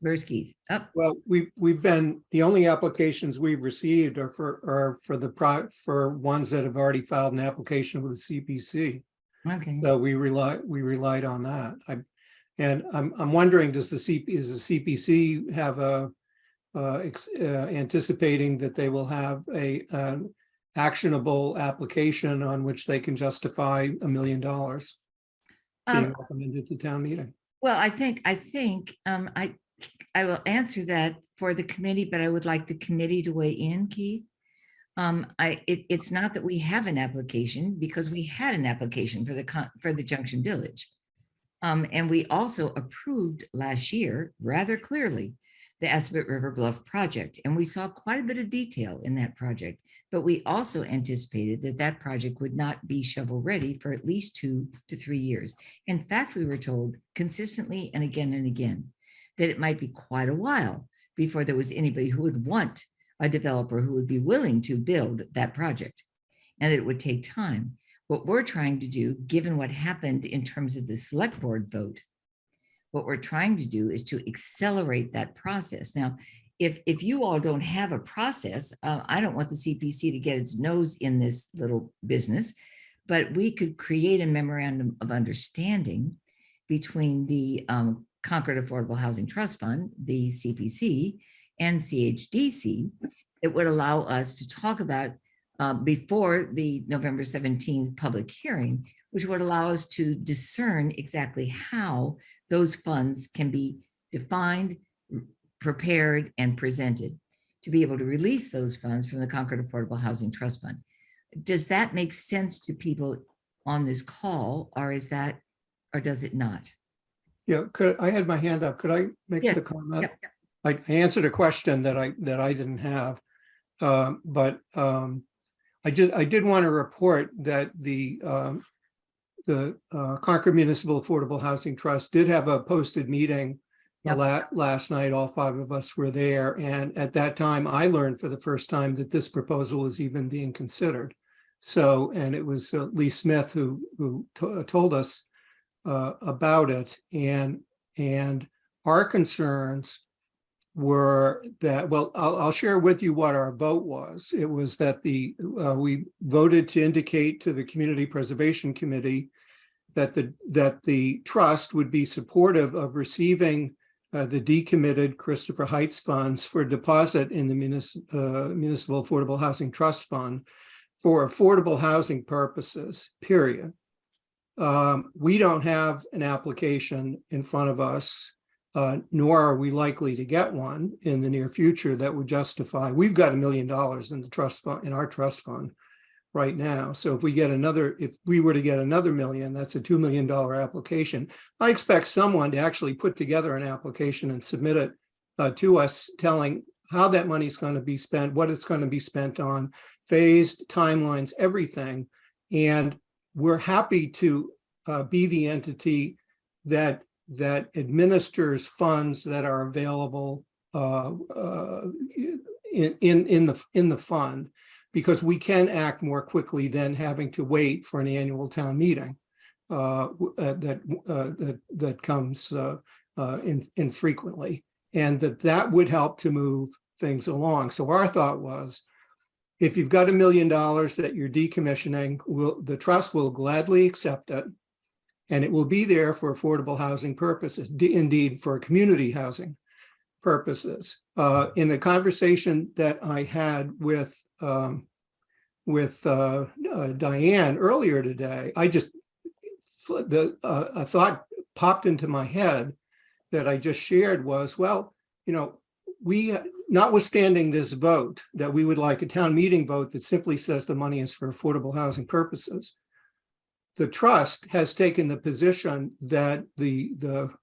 Where's Keith? Oh. Well, we've been, the only applications we've received are for ones that have already filed an application with the CPC. Okay. So we relied on that. I'm wondering, is the CPC have anticipating that they will have an actionable application on which they can justify $1 million being recommended to town meeting? Well, I think I will answer that for the committee, but I would like the committee to weigh in, Keith. It's not that we have an application, because we had an application for the Junction Village. And we also approved last year rather clearly the Assabet River Bluff project. And we saw quite a bit of detail in that project, but we also anticipated that project would not be shovel ready for at least 2 to 3 years. In fact, we were told consistently and again that it might be quite a while before there was anybody who would want a developer who would be willing to build that project, and that it would take time. What we're trying to do, given what happened in terms of the select board vote, what we're trying to do is to accelerate that process. Now, if you all don't have a process, I don't want the CPC to get its nose in this little business, but we could create a memorandum of understanding between the Concord Affordable Housing Trust Fund, the CPC, and CHDC, it would allow us to talk about before the November 17th public hearing, which would allow us to discern exactly how those funds can be defined, prepared, and presented to be able to release those funds from the Concord Affordable Housing Trust Fund. Does that make sense to people on this call, or does it not? Yeah, I had my hand up. Could I make the comment? Yep. I answered a question that I didn't have. But I did want to report that the Concord Municipal Affordable Housing Trust did have a posted meeting last night. All 5 of us were there. And at that time, I learned for the first time that this proposal was even being considered. So, and it was Lee Smith who told us about it. And our concerns were that, well, I'll share with you what our vote was. It was that we voted to indicate to the Community Preservation Committee that the trust would be supportive of receiving the decommitted Christopher Heights funds for deposit in the Municipal Affordable Housing Trust Fund for affordable housing purposes, period. We don't have an application in front of us, nor are we likely to get one in the near future that would justify. We've got $1 million in the trust fund, in our trust fund right now. So if we were to get another million, that's a $2 million application. I expect someone to actually put together an application and submit it to us, telling how that money is going to be spent, what it's going to be spent on, phased timelines, everything. And we're happy to be the entity that administers funds that are available in the fund, because we can act more quickly than having to wait for an annual town meeting that comes infrequently, and that would help to move things along. So our thought was, if you've got $1 million that you're decommissioning, the trust will gladly accept it, and it will be there for affordable housing purposes, indeed for community housing purposes. In the conversation that I had with Diane earlier today, a thought popped into my head that I just shared was, well, we, notwithstanding this vote, that we would like a town meeting vote that simply says the money is for affordable housing purposes, the trust has taken the position that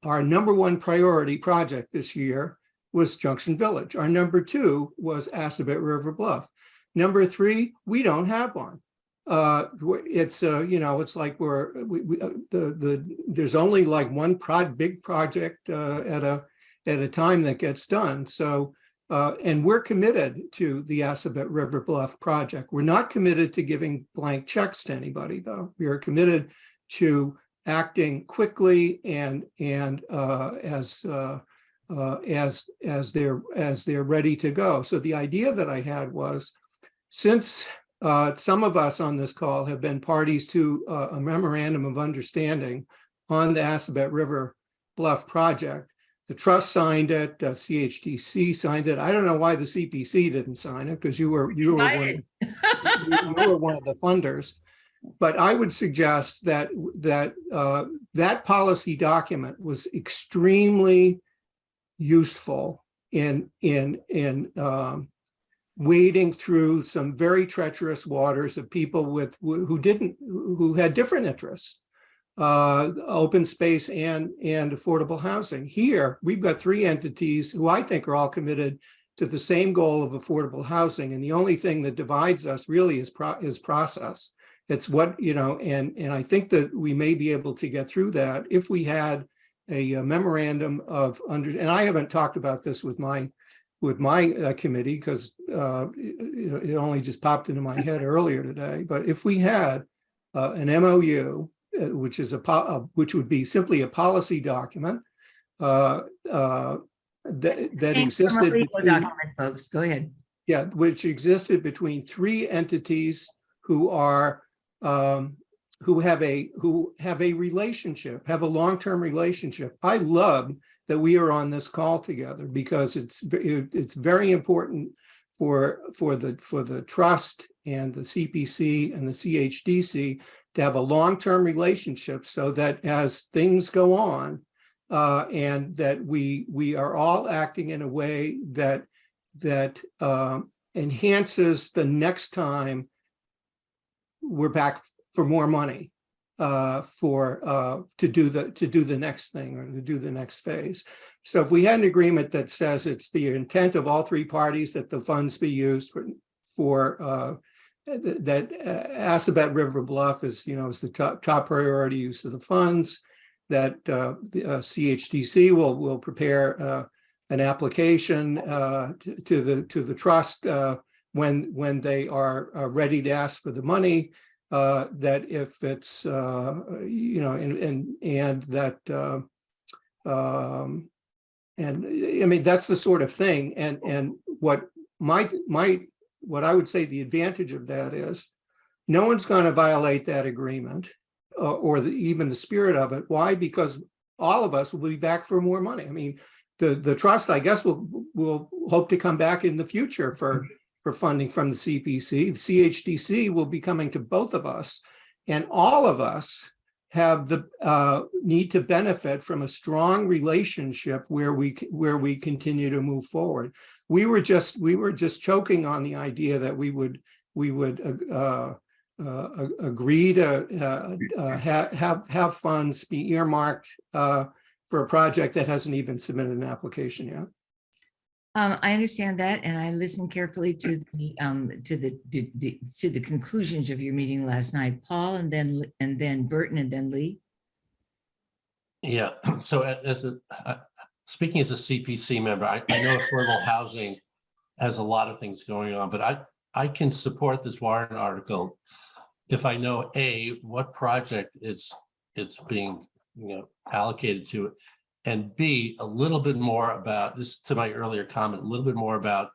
our number 1 priority project this year was Junction Village. Our number 2 was Assabet River Bluff. Number 3, we don't have one. It's it's like there's only like one big project at a time that gets done. So, and we're committed to the Assabet River Bluff project. We're not committed to giving blank checks to anybody, though. We are committed to acting quickly and as they're ready to go. So the idea that I had was, since some of us on this call have been parties to a memorandum of understanding on the Assabet River Bluff project, the trust signed it, CHDC signed it. I don't know why the CPC didn't sign it, because you were one of the funders. But I would suggest that that policy document was extremely useful in wading through some very treacherous waters of people who had different interests, open space and affordable housing. Here, we've got 3 entities who I think are all committed to the same goal of affordable housing. And the only thing that divides us really is process. It's what, and I think that we may be able to get through that if we had a memorandum of and I haven't talked about this with my committee, because it only just popped into my head earlier today. But if we had an MOU, which would be simply a policy document that existed between, document, folks. Go ahead. Yeah, which existed between 3 entities who are who have a relationship, have a long-term relationship. I love that we are on this call together because it's very important for the trust and the CPC and the CHDC to have a long-term relationship so that as things go on, and that we are all acting in a way that enhances the next time we're back for more money to do the next thing or to do the next phase. So if we had an agreement that says it's the intent of all three parties that the funds be used for that Assabet River Bluff is the top priority use of the funds, that the CHDC will prepare an application to the trust when they are ready to ask for the money, that if it's and I mean that's the sort of thing, and what I would say the advantage of that is no one's going to violate that agreement or even the spirit of it. Why? Because all of us will be back for more money. I mean, the trust, I guess, will hope to come back in the future for funding from the CPC. The CHDC will be coming to both of us, and all of us have the need to benefit from a strong relationship where we continue to move forward. We were just choking on the idea that we would agree to have funds be earmarked for a project that hasn't even submitted an application yet. I understand that, and I listened carefully to the conclusions of your meeting last night. Paul, and then Burton, and then Lee. Yeah. So speaking as a CPC member, I know affordable housing has a lot of things going on, but I can support this warrant article if I know what project it's being allocated to, and B, a little bit more about this, to my earlier comment, a little bit more about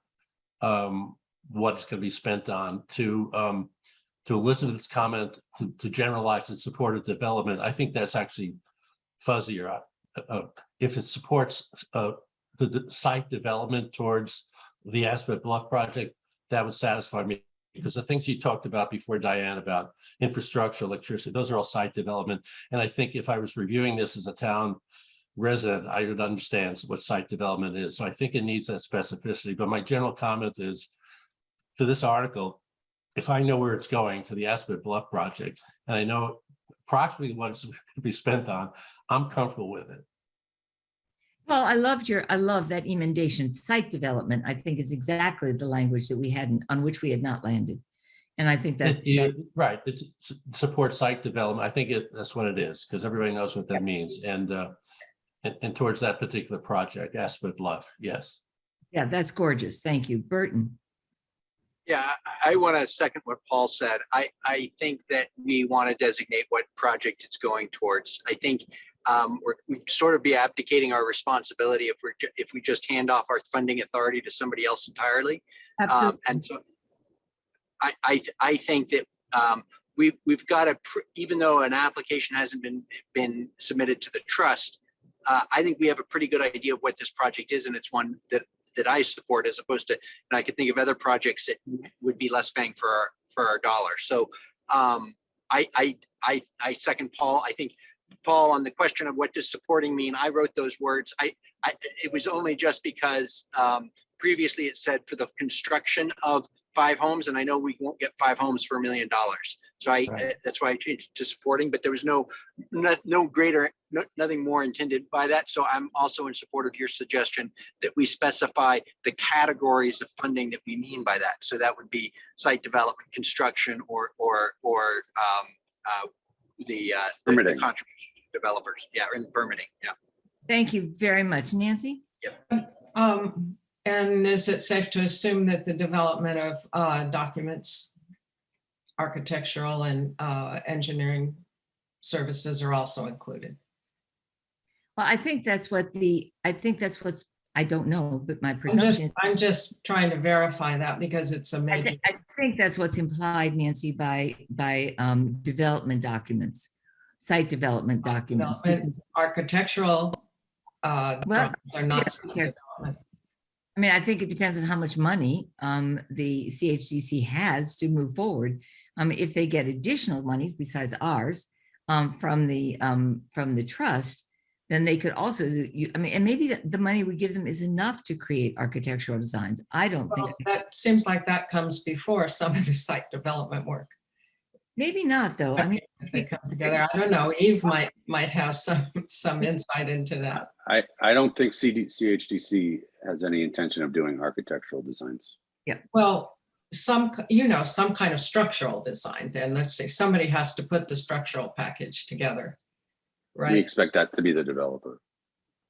what it's going to be spent on. To Elizabeth's comment, to generalize and support of development, I think that's actually fuzzier. If it supports the site development towards the Assabet Bluff project, that would satisfy me, because the things you talked about before, Diane, about infrastructure, electricity, those are all site development. And I think if I was reviewing this as a town resident, I would understand what site development is. So I think it needs that specificity. But my general comment is, for this article, if I know where it's going, to the Assabet Bluff project, and I know approximately what it's going to be spent on, I'm comfortable with it. Well, I love that emendation. Site development, I think, is exactly the language that we hadn't, on which we had not landed. And I think that's right. It's support site development. I think that's what it is, because everybody knows what that means. And towards that particular project, Assabet Bluff, yes. Yeah, that's gorgeous. Thank you, Burton. Yeah, I want to second what Paul said. I think that we want to designate what project it's going towards. I think we'd sort of be abdicating our responsibility if we just hand off our funding authority to somebody else entirely. Absolutely. And so I think that we've got to, even though an application hasn't been submitted to the trust, I think we have a pretty good idea of what this project is, and it's one that I support, as opposed to, and I could think of other projects that would be less bang for our dollar. So I second Paul. I think, Paul, on the question of what does supporting mean, I wrote those words. It was only just because previously it said for the construction of 5 homes, and I know we won't get 5 homes for $1 million. So that's why I changed to supporting, but there was nothing more intended by that. So I'm also in support of your suggestion that we specify the categories of funding that we mean by that. So that would be site development, construction, or the contribution to developers. Yeah, and permitting. Yeah. Thank you very much, Nancy. Yep. And is it safe to assume that the development of documents, architectural and engineering services are also included? Well, I think that's what's I don't know, but my presumption is. I'm just trying to verify that because it's a major. I think that's what's implied, Nancy, by development documents, site development documents. because- Architectural Well, drawings are not yeah, site development. I mean, I think it depends on how much money the CHDC has to move forward. If they get additional monies besides ours from the trust, then they could also, I mean, and maybe the money we give them is enough to create architectural designs. I don't think. Well, that seems like that comes before some of the site development work. Maybe not, though. I mean, if they come together, I don't know. Eve might have some insight into that. I don't think CHDC has any intention of doing architectural designs. Yeah. Well, some kind of structural design. Then let's say somebody has to put the structural package together, We right? expect that to be the developer.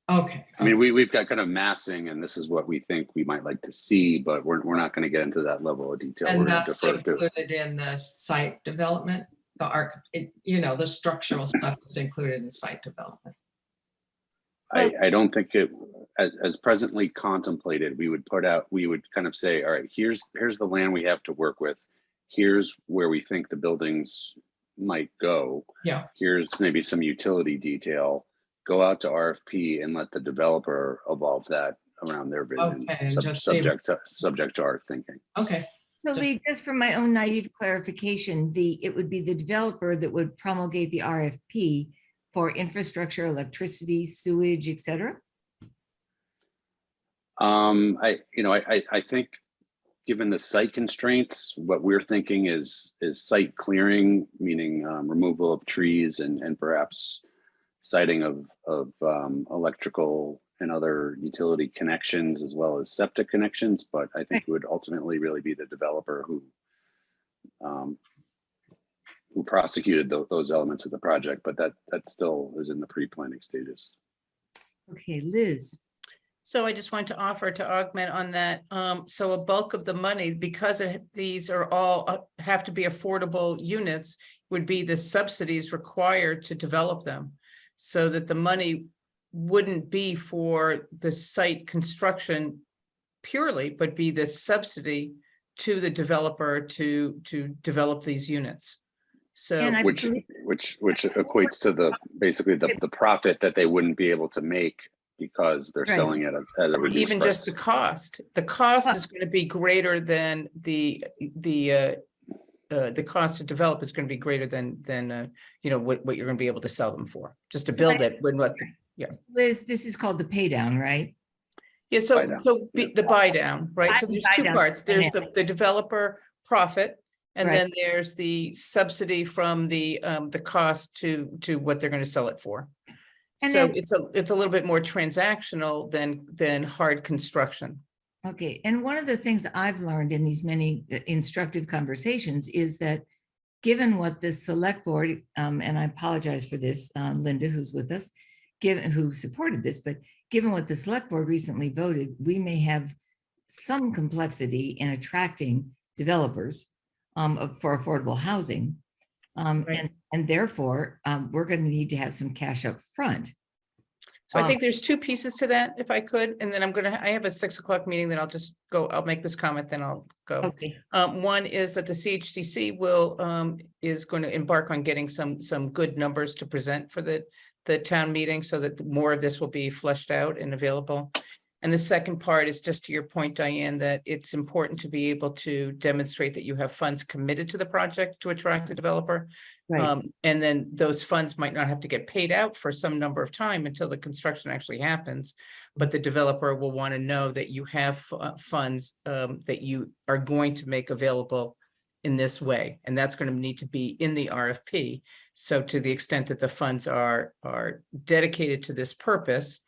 Okay. I mean, we've got kind of massing, and this is what we think we might like to see, but we're not going to get into that level of detail. And We're going to that's defer to. included in the site development. The structural stuff is included in site development. I don't think it, as presently contemplated, we would kind of say, all right, here's the land we have to work with. Here's where we think the buildings might go. Yeah. Here's maybe some utility detail. Go out to RFP and let the developer evolve that around their vision, Okay, and just see subject to our thinking. Okay. so Lee, just for my own naive clarification, it would be the developer that would promulgate the RFP for infrastructure, electricity, sewage, et cetera? I think given the site constraints, what we're thinking is site clearing, meaning removal of trees and perhaps siting of electrical and other utility connections as well as septic connections. But I think it would ultimately really be the developer who prosecuted those elements of the project, but that still is in the pre-planning stages. Okay, Liz. So I just wanted to offer to augment on that. So a bulk of the money, because these are all have to be affordable units, would be the subsidies required to develop them, so that the money wouldn't be for the site construction purely, but be the subsidy to the developer to develop these units. So which equates to basically the profit that they wouldn't be able to make because they're selling it at a reduced even price. just the cost is going to be greater than the cost to develop is going to be greater than what you're going to be able to sell them for, just to build it. Liz, this is called the pay down, right? Yeah, the buy down, right? So there's two parts. There's the developer profit, and then there's the subsidy from the cost to what they're going to sell it for. And so it's a little bit more transactional than hard construction. Okay, and one of the things I've learned in these many instructive conversations is that given what the select board, and I apologize for this, Linda, who's with us, who supported this, but given what the select board recently voted, we may have some complexity in attracting developers for affordable housing. And therefore, we're going to need to have some cash up front. So I think there's two pieces to that, if I could, and then I have a 6 o'clock meeting, then I'll make this comment, then I'll go. Okay. One is that the CHDC is going to embark on getting some good numbers to present for the town meeting, so that more of this will be fleshed out and available. And the second part is just to your point, Diane, that it's important to be able to demonstrate that you have funds committed to the project to attract a developer. Right. And then those funds might not have to get paid out for some number of time until the construction actually happens. But the developer will want to know that you have funds that you are going to make available in this way. And that's going to need to be in the RFP. So to the extent that the funds are dedicated to this purpose,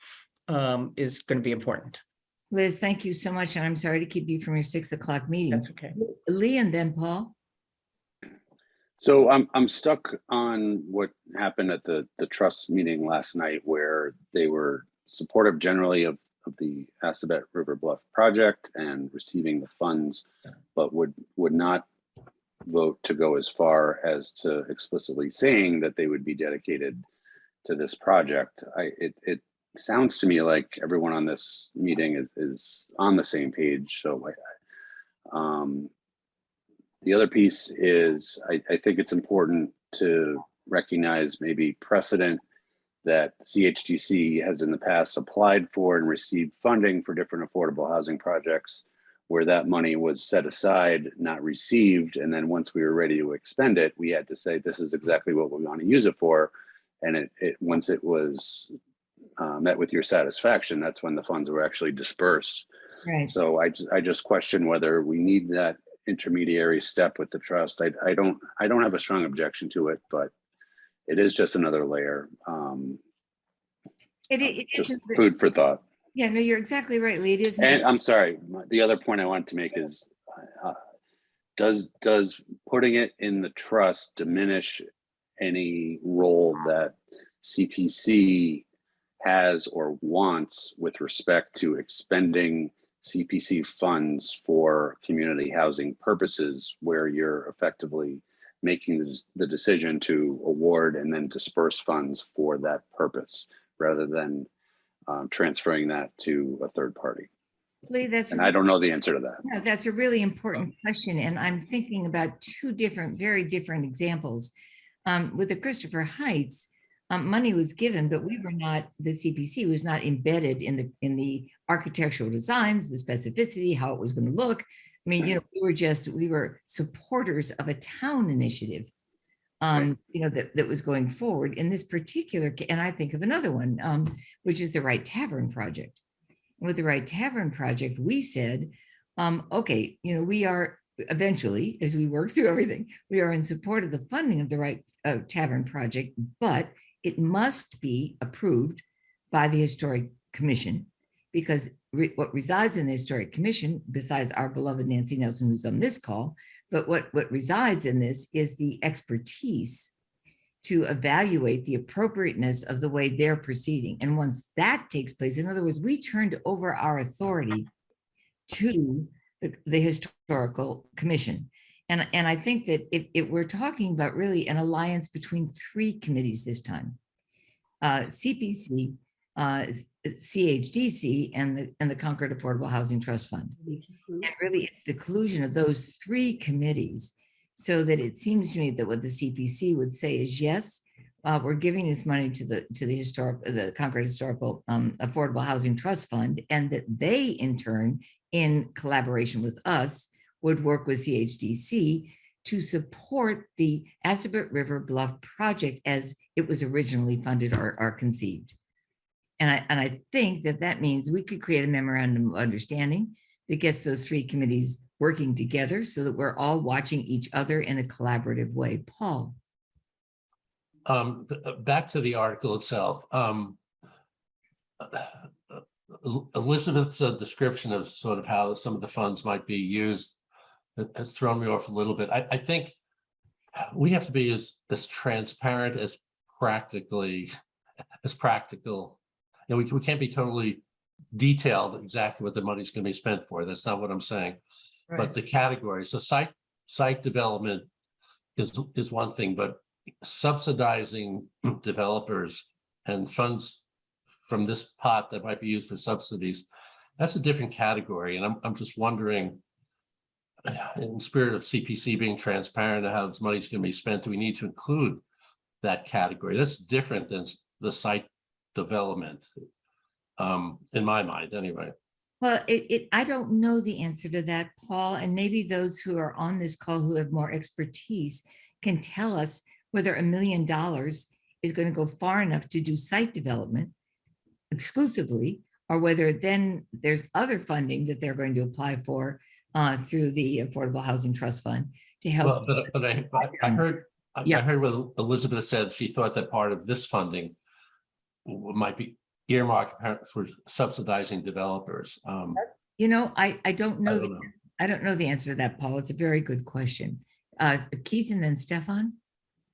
is going to be important. Liz, thank you so much. And I'm sorry to keep you from your 6 o'clock meeting. That's okay. Lee and then Paul. So I'm stuck on what happened at the trust meeting last night, where they were supportive generally of the Assabet River Bluff project and receiving the funds, but would not vote to go as far as to explicitly saying that they would be dedicated to this project. sounds to me like everyone on this meeting is on the same page. So the other piece is I think it's important to recognize maybe precedent that CHDC has in the past applied for and received funding for different affordable housing projects where that money was set aside, not received. And then once we were ready to expend it, we had to say, this is exactly what we want to use it for. And once it was met with your satisfaction, that's when the funds were actually dispersed. Right. So I just question whether we need that intermediary step with the trust. I don't have a strong objection to it, but it is just another layer. It Just isn't. food for thought. Yeah, no, you're exactly right, Lee. It isn't. And I'm sorry, the other point I wanted to make is, does putting it in the trust diminish any role that CPC has or wants with respect to expending CPC funds for community housing purposes, where you're effectively making the decision to award and then disperse funds for that purpose, rather than transferring that to a third party? Lee, And I don't know the answer to that. Yeah, that's a really important question. And I'm thinking about two very different examples. With the Christopher Heights, money was given, but we were not, the CPC was not embedded in the architectural designs, the specificity, how it was going to look. I mean, you know, we were supporters of a town initiative, you know, that was going forward in this particular, and I think of another one, which is the Wright Tavern project. With the Wright Tavern project, we said, okay, you know, we are eventually, as we work through everything, we are in support of the funding of the Wright Tavern project, but it must be approved by the Historic Commission, because what resides in the Historic Commission, besides our beloved Nancy Nelson, who's on this call, but what resides in this is the expertise to evaluate the appropriateness of the way they're proceeding. And once that takes place, in other words, we turned over our authority to the Historical Commission. And I think that we're talking about really an alliance between three committees this time. CPC, CHDC, and the Concord Affordable Housing Trust Fund. And really it's the collusion of those three committees, so that it seems to me that what the CPC would say is, yes, we're giving this money to the Concord Historical Affordable Housing Trust Fund, and that they in turn, in collaboration with us, would work with CHDC to support the Assabet River Bluff project as it was originally funded or conceived. And I think that means we could create a memorandum of understanding that gets those three committees working together so that we're all watching each other in a collaborative way. Paul. Back to the article itself. Elizabeth's description of sort of how some of the funds might be used has thrown me off a little bit. I think we have to be as transparent as practical. You know, we can't be totally detailed exactly what the money's going to be spent for. That's not what I'm saying. Right. But the categories. So site development is one thing, but subsidizing developers and funds from this pot that might be used for subsidies, that's a different category. And I'm just wondering, in the spirit of CPC being transparent and how this money is going to be spent, do we need to include that category? That's different than the site development, in my mind anyway. Well, I don't know the answer to that, Paul, and maybe those who are on this call who have more expertise can tell us whether $1 million is going to go far enough to do site development exclusively, or whether then there's other funding that they're going to apply for through the Affordable Housing Trust Fund to help. Well, but I heard what Elizabeth said. She thought that part of this funding might be earmarked for subsidizing developers. You know, I don't know. I don't know the answer to that, Paul. It's a very good question. Keith and then Stefan.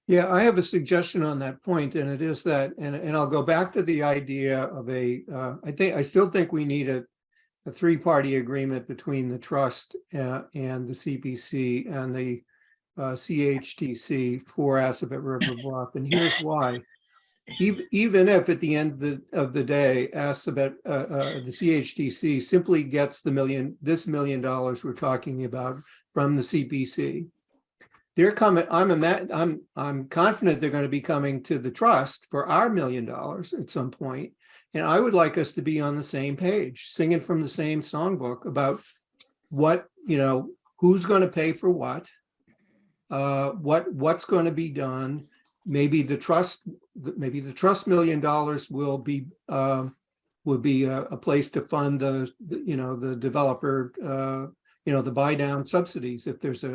Yeah, I have a suggestion on that point, and it is that, and I'll go back to the idea of I still think we need a three-party agreement between the trust and the CPC and the CHDC for Assabet River Bluff, and here's why. even if at the end of the day, asks about the CHDC simply gets this $1 million we're talking about from the CPC. They're coming, I'm confident they're going to be coming to the trust for our $1 million at some point. And I would like us to be on the same page, singing from the same songbook about what, who's going to pay for what's going to be done. Maybe the trust $1 million will be a place to fund the developer, the buy down subsidies if there's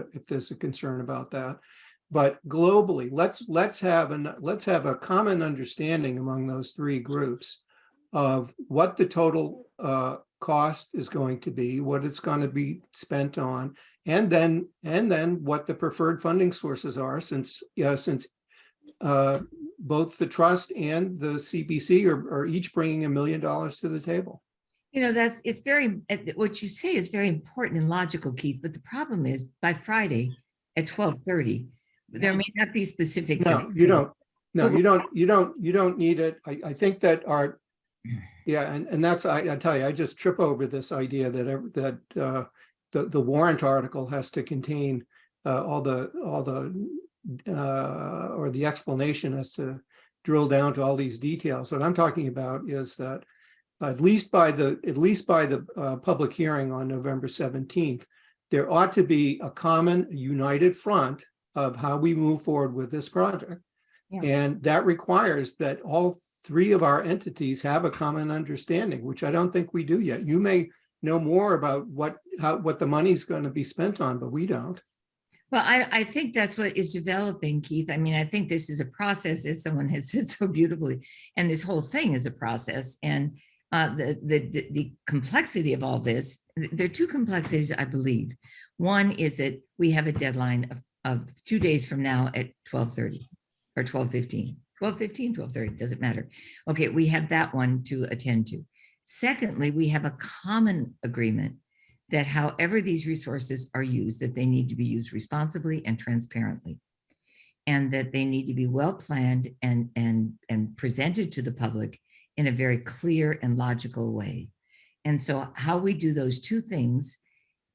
a concern about that. But globally, let's have a common understanding among those three groups of what the total cost is going to be, what it's going to be spent on, and then what the preferred funding sources are, since both the trust and the CPC are each bringing $1 million to the table. What you say is very important and logical, Keith, but the problem is by Friday at 12:30, there may not be specifics. No, you don't. No, you don't need it. I think that and that's, I tell you, I just trip over this idea that the warrant article has to contain or the explanation has to drill down to all these details. What I'm talking about is that at least by the public hearing on November 17th, there ought to be a common united front of how we move forward with this project. Yeah. And that requires that all three of our entities have a common understanding, which I don't think we do yet. You may know more about what the money's going to be spent on, but we don't. Well, I think that's what is developing, Keith. I mean, I think this is a process, as someone has said so beautifully, and this whole thing is a process. And the complexity of all this, there are two complexities, I believe. One is that we have a deadline of 2 days from now at 12:30 or 12:15, 12:30, doesn't matter. Okay, we have that one to attend to. Secondly, we have a common agreement that however these resources are used, that they need to be used responsibly and transparently, and that they need to be well planned and presented to the public in a very clear and logical way. And so how we do those two things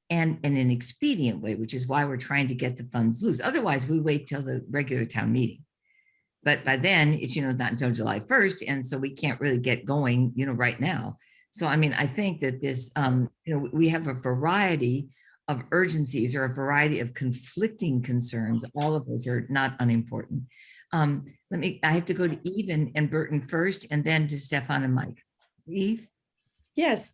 and in an expedient way, which is why we're trying to get the funds loose. Otherwise, we wait till the regular town meeting. But by then, it's not until July 1st. And so we can't really get going, right now. So, I mean, I think that this, we have a variety of urgencies or a variety of conflicting concerns. All of those are not unimportant. I have to go to Eve and Burton first, and then to Stefan and Mike. Eve? Yes,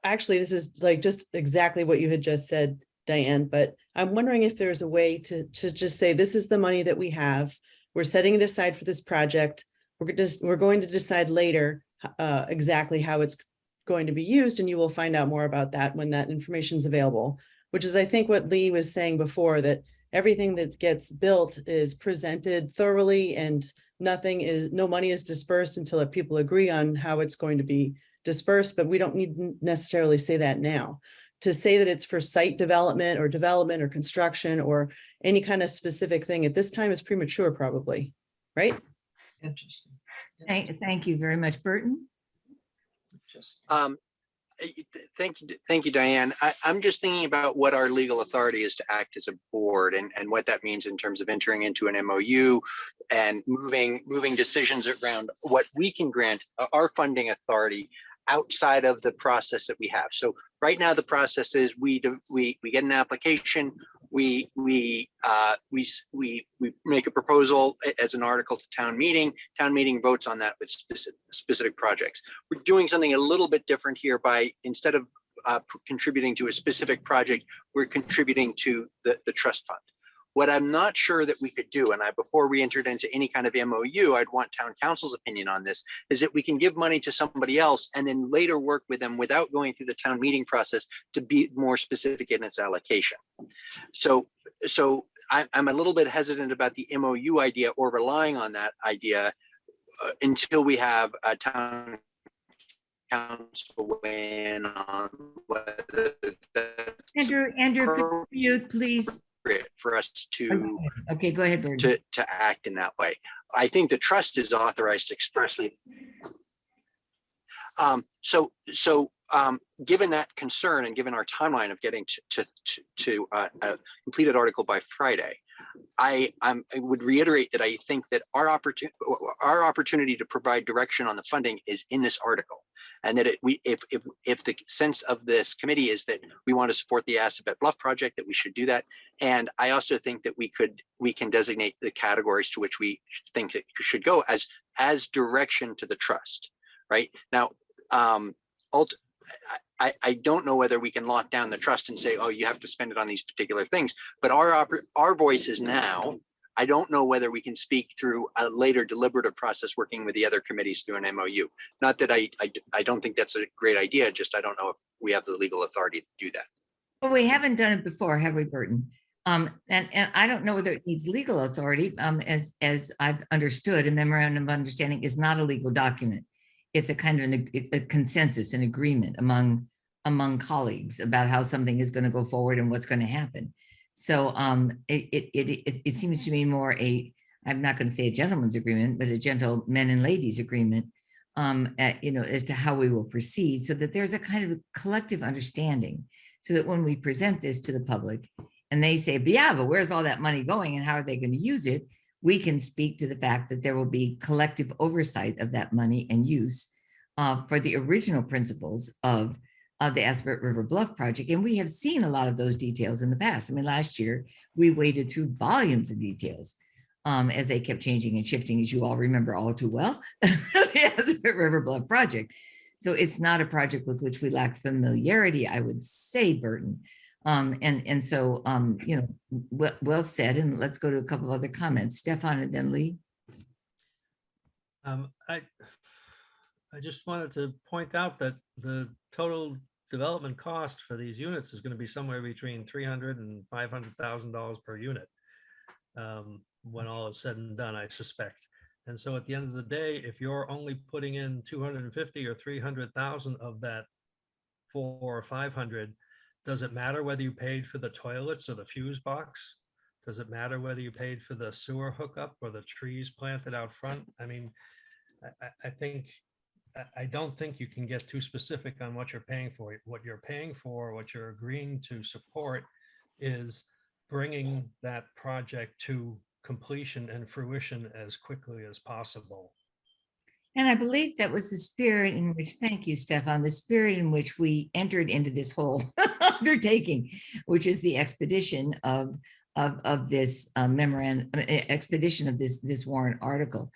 actually, this is like just exactly what you had just said, Diane, but I'm wondering if there's a way to just say, this is the money that we have. We're setting it aside for this project. We're going to decide later exactly how it's going to be used, and you will find out more about that when that information is available, which is, I think, what Lee was saying before, that everything that gets built is presented thoroughly and no money is dispersed until people agree on how it's going to be dispersed, but we don't need to necessarily say that now. To say that it's for site development or construction or any kind of specific thing at this time is premature, probably, right? Interesting. Thank you very much, Burton. Thank you, Diane. I'm just thinking about what our legal authority is to act as a board and what that means in terms of entering into an MOU and moving decisions around what we can grant our funding authority outside of the process that we have. So right now the process is we get an application, we make a proposal as an article to town meeting votes on that with specific projects. We're doing something a little bit different here by, instead of contributing to a specific project, we're contributing to the trust fund. What I'm not sure that we could do, and before we entered into any kind of MOU, I'd want town council's opinion on this, is that we can give money to somebody else and then later work with them without going through the town meeting process to be more specific in its allocation. So I'm a little bit hesitant about the MOU idea or relying on that idea until we have a town council weigh in on whether Andrew, could you please appropriate for us to Okay, go ahead, Burton. to act in that way. I think the trust is authorized expressly. Given that concern and given our timeline of getting to a completed article by Friday, I would reiterate that I think that our opportunity to provide direction on the funding is in this article, and that if the sense of this committee is that we want to support the Assabet Bluff project, that we should do that. And I also think that we can designate the categories to which we think it should go as direction to the trust. Right now, I don't know whether we can lock down the trust and say, oh, you have to spend it on these particular things, but our voice is now. I don't know whether we can speak through a later deliberative process working with the other committees through an MOU. Not that I don't think that's a great idea, just I don't know if we have the legal authority to do that. Well, we haven't done it before, have we, Burton? And I don't know whether it needs legal authority. As I've understood, a memorandum of understanding is not a legal document. It's a kind of a consensus, an agreement among colleagues about how something is going to go forward and what's going to happen. So it seems to me more I'm not going to say a gentleman's agreement, but a gentlemen and ladies agreement, as to how we will proceed, so that there's a kind of a collective understanding, so that when we present this to the public and they say, yeah, but where's all that money going and how are they going to use it? We can speak to the fact that there will be collective oversight of that money and use for the original principles of the Assabet River Bluff project. And we have seen a lot of those details in the past. I mean, last year, we waded through volumes of details as they kept changing and shifting, as you all remember all too well, the Assabet River Bluff project. So it's not a project with which we lack familiarity, I would say, Burton. So, well said. And let's go to a couple of other comments. Stefan and then Lee. I just wanted to point out that the total development cost for these units is going to be somewhere between $300,000 and $500,000 per unit when all is said and done, I suspect. And so at the end of the day, if you're only putting in 250 or 300,000 of that 400 or 500, does it matter whether you paid for the toilets or the fuse box? Does it matter whether you paid for the sewer hookup or the trees planted out front? I mean, I don't think you can get too specific on what you're paying for. What you're paying for, what you're agreeing to support, is bringing that project to completion and fruition as quickly as possible. And I believe that was the spirit in which, thank you, Stefan, the spirit in which we entered into this whole undertaking, which is the expedition of this memorandum, expedition of this warrant article.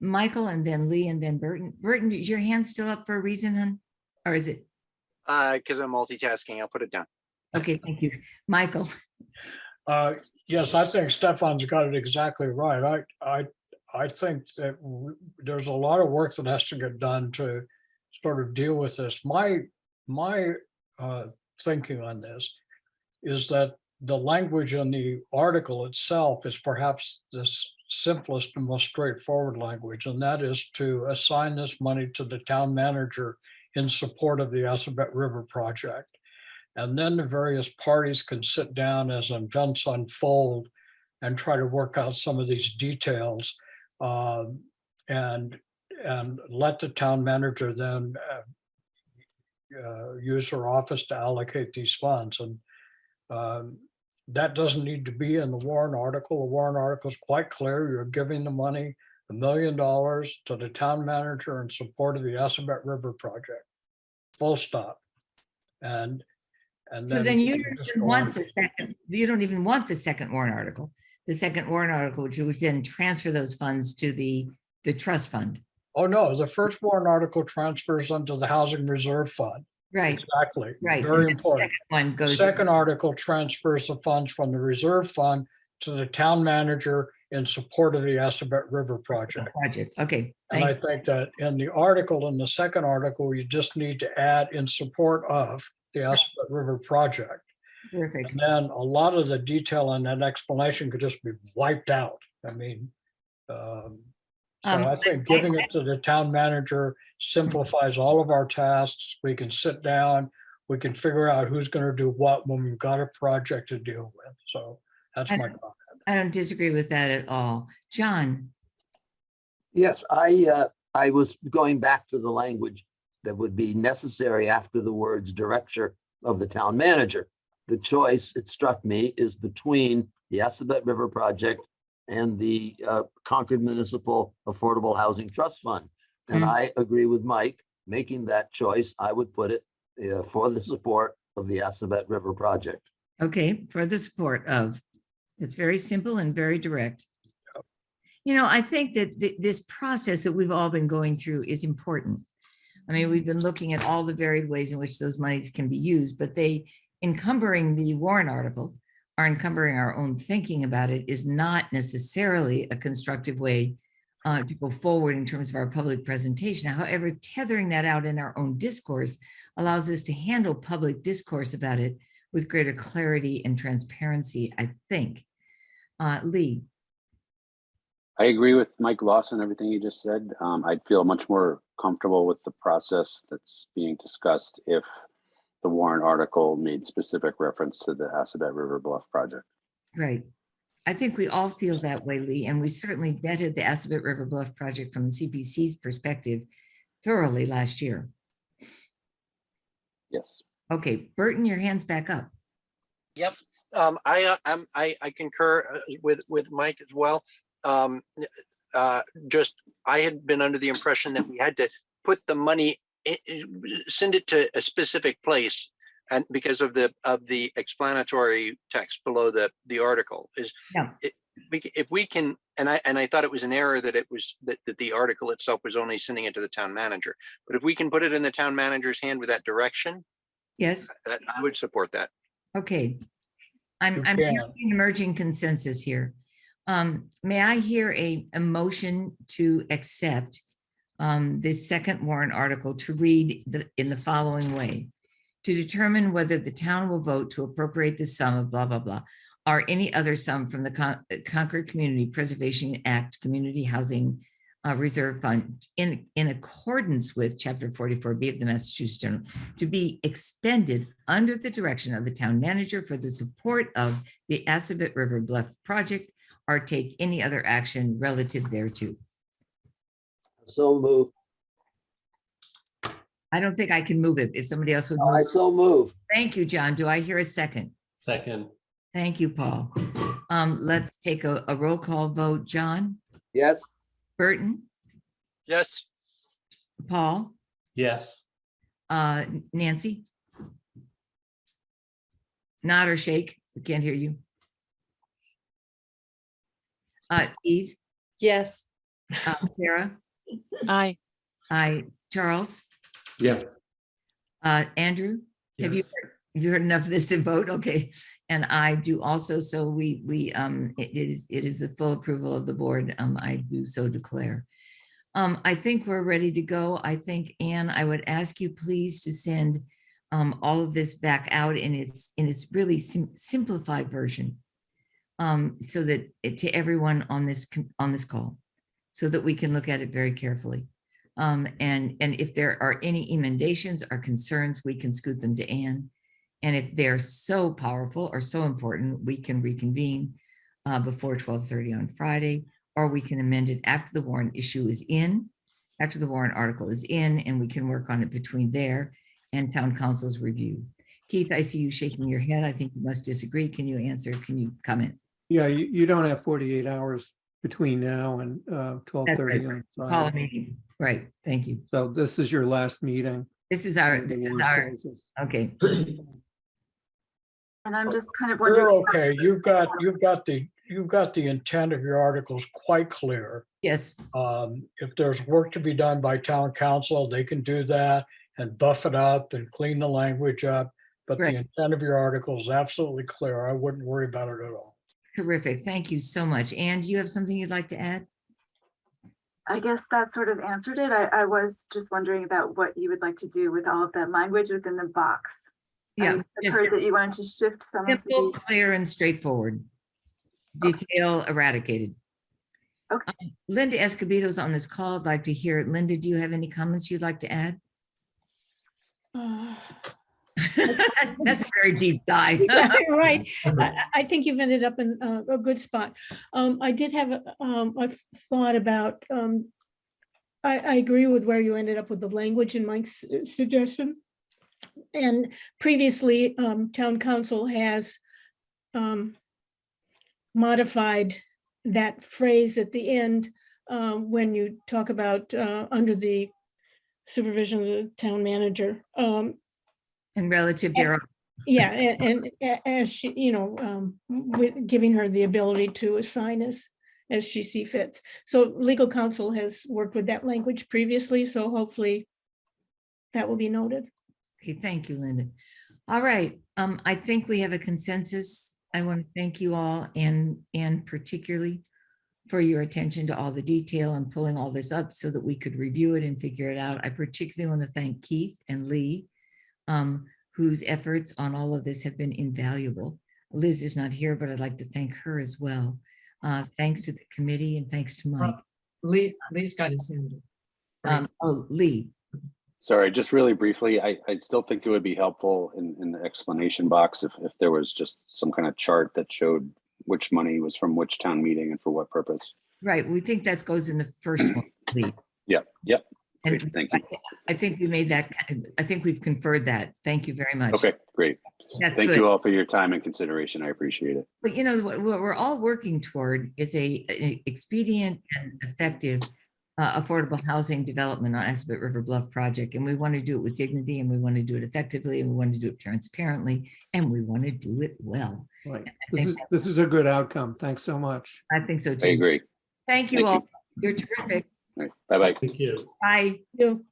Michael and then Lee and then Burton. Burton, is your hand still up for a reason, hon? Or is it? Because I'm multitasking, I'll put it down. Okay, thank you. Michael. Yes, I think Stefan's got it exactly right. I think that there's a lot of work that has to get done to sort of deal with this. My thinking on this is that the language in the article itself is perhaps the simplest and most straightforward language, and that is to assign this money to the town manager in support of the Assabet River project. And then the various parties can sit down as events unfold and try to work out some of these details, and let the town manager then use her office to allocate these funds. And that doesn't need to be in the warrant article. The warrant article is quite clear. You're giving the money, $1 million, to the town manager in support of the Assabet River project. Full stop. And So then you don't even want the second warrant article. The second warrant article, which would then transfer those funds to the trust fund. Oh, no, the first warrant article transfers into the Housing Reserve Fund. Right. Exactly. Right. Very important. The second article transfers the funds from the reserve fund to the town manager in support of the Assabet River project. Okay. And I think that in the article, in the second article, you just need to add in support of the Assabet River project. Perfect. And then a lot of the detail in that explanation could just be wiped out. I mean, I think giving it to the town manager simplifies all of our tasks. We can sit down, we can figure out who's going to do what when we've got a project to deal with. So that's my comment. I don't disagree with that at all. John? Yes, I was going back to the language that would be necessary after the words direction of the town manager. The choice, it struck me, is between the Assabet River project and the Concord Municipal Affordable Housing Trust Fund. And I agree with Mike, making that choice, I would put it for the support of the Assabet River project. Okay, for the support of. It's very simple and very direct. You know, I think that this process that we've all been going through is important. I mean, we've been looking at all the varied ways in which those monies can be used, but they encumbering the warrant article or encumbering our own thinking about it is not necessarily a constructive way to go forward in terms of our public presentation. However, tethering that out in our own discourse allows us to handle public discourse about it with greater clarity and transparency, I think. Lee. I agree with Mike Lawson, everything he just said. I'd feel much more comfortable with the process that's being discussed if the warrant article made specific reference to the Assabet River Bluff project. Right. I think we all feel that way, Lee, and we certainly vetted the Assabet River Bluff project from the CPC's perspective thoroughly last year. Yes. Okay, Burton, your hand's back up. Yep. I concur with Mike as well. Just I had been under the impression that we had to put the money, send it to a specific place, and because of the explanatory text below the article is. Yeah. If we can, and I thought it was an error that it was that the article itself was only sending it to the town manager. But if we can put it in the town manager's hand with that direction, yes, I would support that. Okay, I'm hearing an emerging consensus here. May I hear a motion to accept this second warrant article to read in the following way: to determine whether the town will vote to appropriate the sum of blah, blah, blah, or any other sum from the Concord Community Preservation Act Community Housing Reserve Fund in accordance with Chapter 44B of the Massachusetts General to be expended under the direction of the town manager for the support of the Assabet River Bluff project or take any other action relative thereto. So move. I don't think I can move it. If somebody else would No, move. I so move. Thank you, John. Do I hear a second? Second. Thank you, Paul. Let's take a roll call vote. John? Yes. Burton? Yes. Paul? Yes. Nancy? Nod or shake? We can't hear you. Eve? Yes. Sarah? Aye. Aye. Charles? Yes. Andrew? Have you heard enough of this to vote? Okay. And I do also. So it is the full approval of the board. I do so declare. I think we're ready to go. I think, Anne, I would ask you please to send all of this back out in its really simplified version, so that to everyone on this call, so that we can look at it very carefully. And if there are any emendations or concerns, we can scoot them to Anne. And if they're so powerful or so important, we can reconvene before 12:30 on Friday, or we can amend it after the warrant issue is in, after the warrant article is in, and we can work on it between there and town council's review. Keith, I see you shaking your head. I think you must disagree. Can you answer? Can you comment? Yeah, you don't have 48 hours between now and 12:30 on Call a Friday. meeting. Right. Thank you. So this is your last meeting. This is our, okay. And I'm just kind of You're wondering. okay. You've got the intent of your articles quite clear. Yes. If there's work to be done by town council, they can do that and buff it up and clean the language up. But the intent of your article is absolutely clear. I wouldn't worry about it at all. Terrific. Thank you so much. Anne, do you have something you'd like to add? I guess that sort of answered it. I was just wondering about what you would like to do with all of that language within the box. Yeah. I've heard that you wanted to shift some of Simple, the. clear, and straightforward. Detail eradicated. Okay. Linda Escobedo is on this call. I'd like to hear. Linda, do you have any comments you'd like to add? That's a very deep dive. Right. I think you've ended up in a good spot. I did have a thought about, I agree with where you ended up with the language in Mike's suggestion. And previously, town council has modified that phrase at the end when you talk about under the supervision of the town manager. And relative thereof. Yeah, and as she, with giving her the ability to assign as she see fits. So legal counsel has worked with that language previously, so hopefully that will be noted. Okay, thank you, Linda. All right, I think we have a consensus. I want to thank you all and particularly for your attention to all the detail and pulling all this up so that we could review it and figure it out. I particularly want to thank Keith and Lee, whose efforts on all of this have been invaluable. Liz is not here, but I'd like to thank her as well. Thanks to the committee and thanks to Mike. Lee's got his hand up. Oh, Lee. Sorry, just really briefly, I still think it would be helpful in the explanation box if there was just some kind of chart that showed which money was from which town meeting and for what purpose. Right, we think that goes in the first one, Lee. Yep. Great, And thank you. I think we made that, I think we've conferred that. Thank you very much. Okay, great. That's Thank good. you all for your time and consideration. I appreciate it. But what we're all working toward is a expedient and effective affordable housing development on Aspet River Bluff project. And we want to do it with dignity, and we want to do it effectively, and we want to do it transparently, and we want to do it well. Right. This is a good outcome. Thanks so much. I think so too. I agree. Thank you all. You're terrific. All right, bye-bye. Thank you. Bye. You.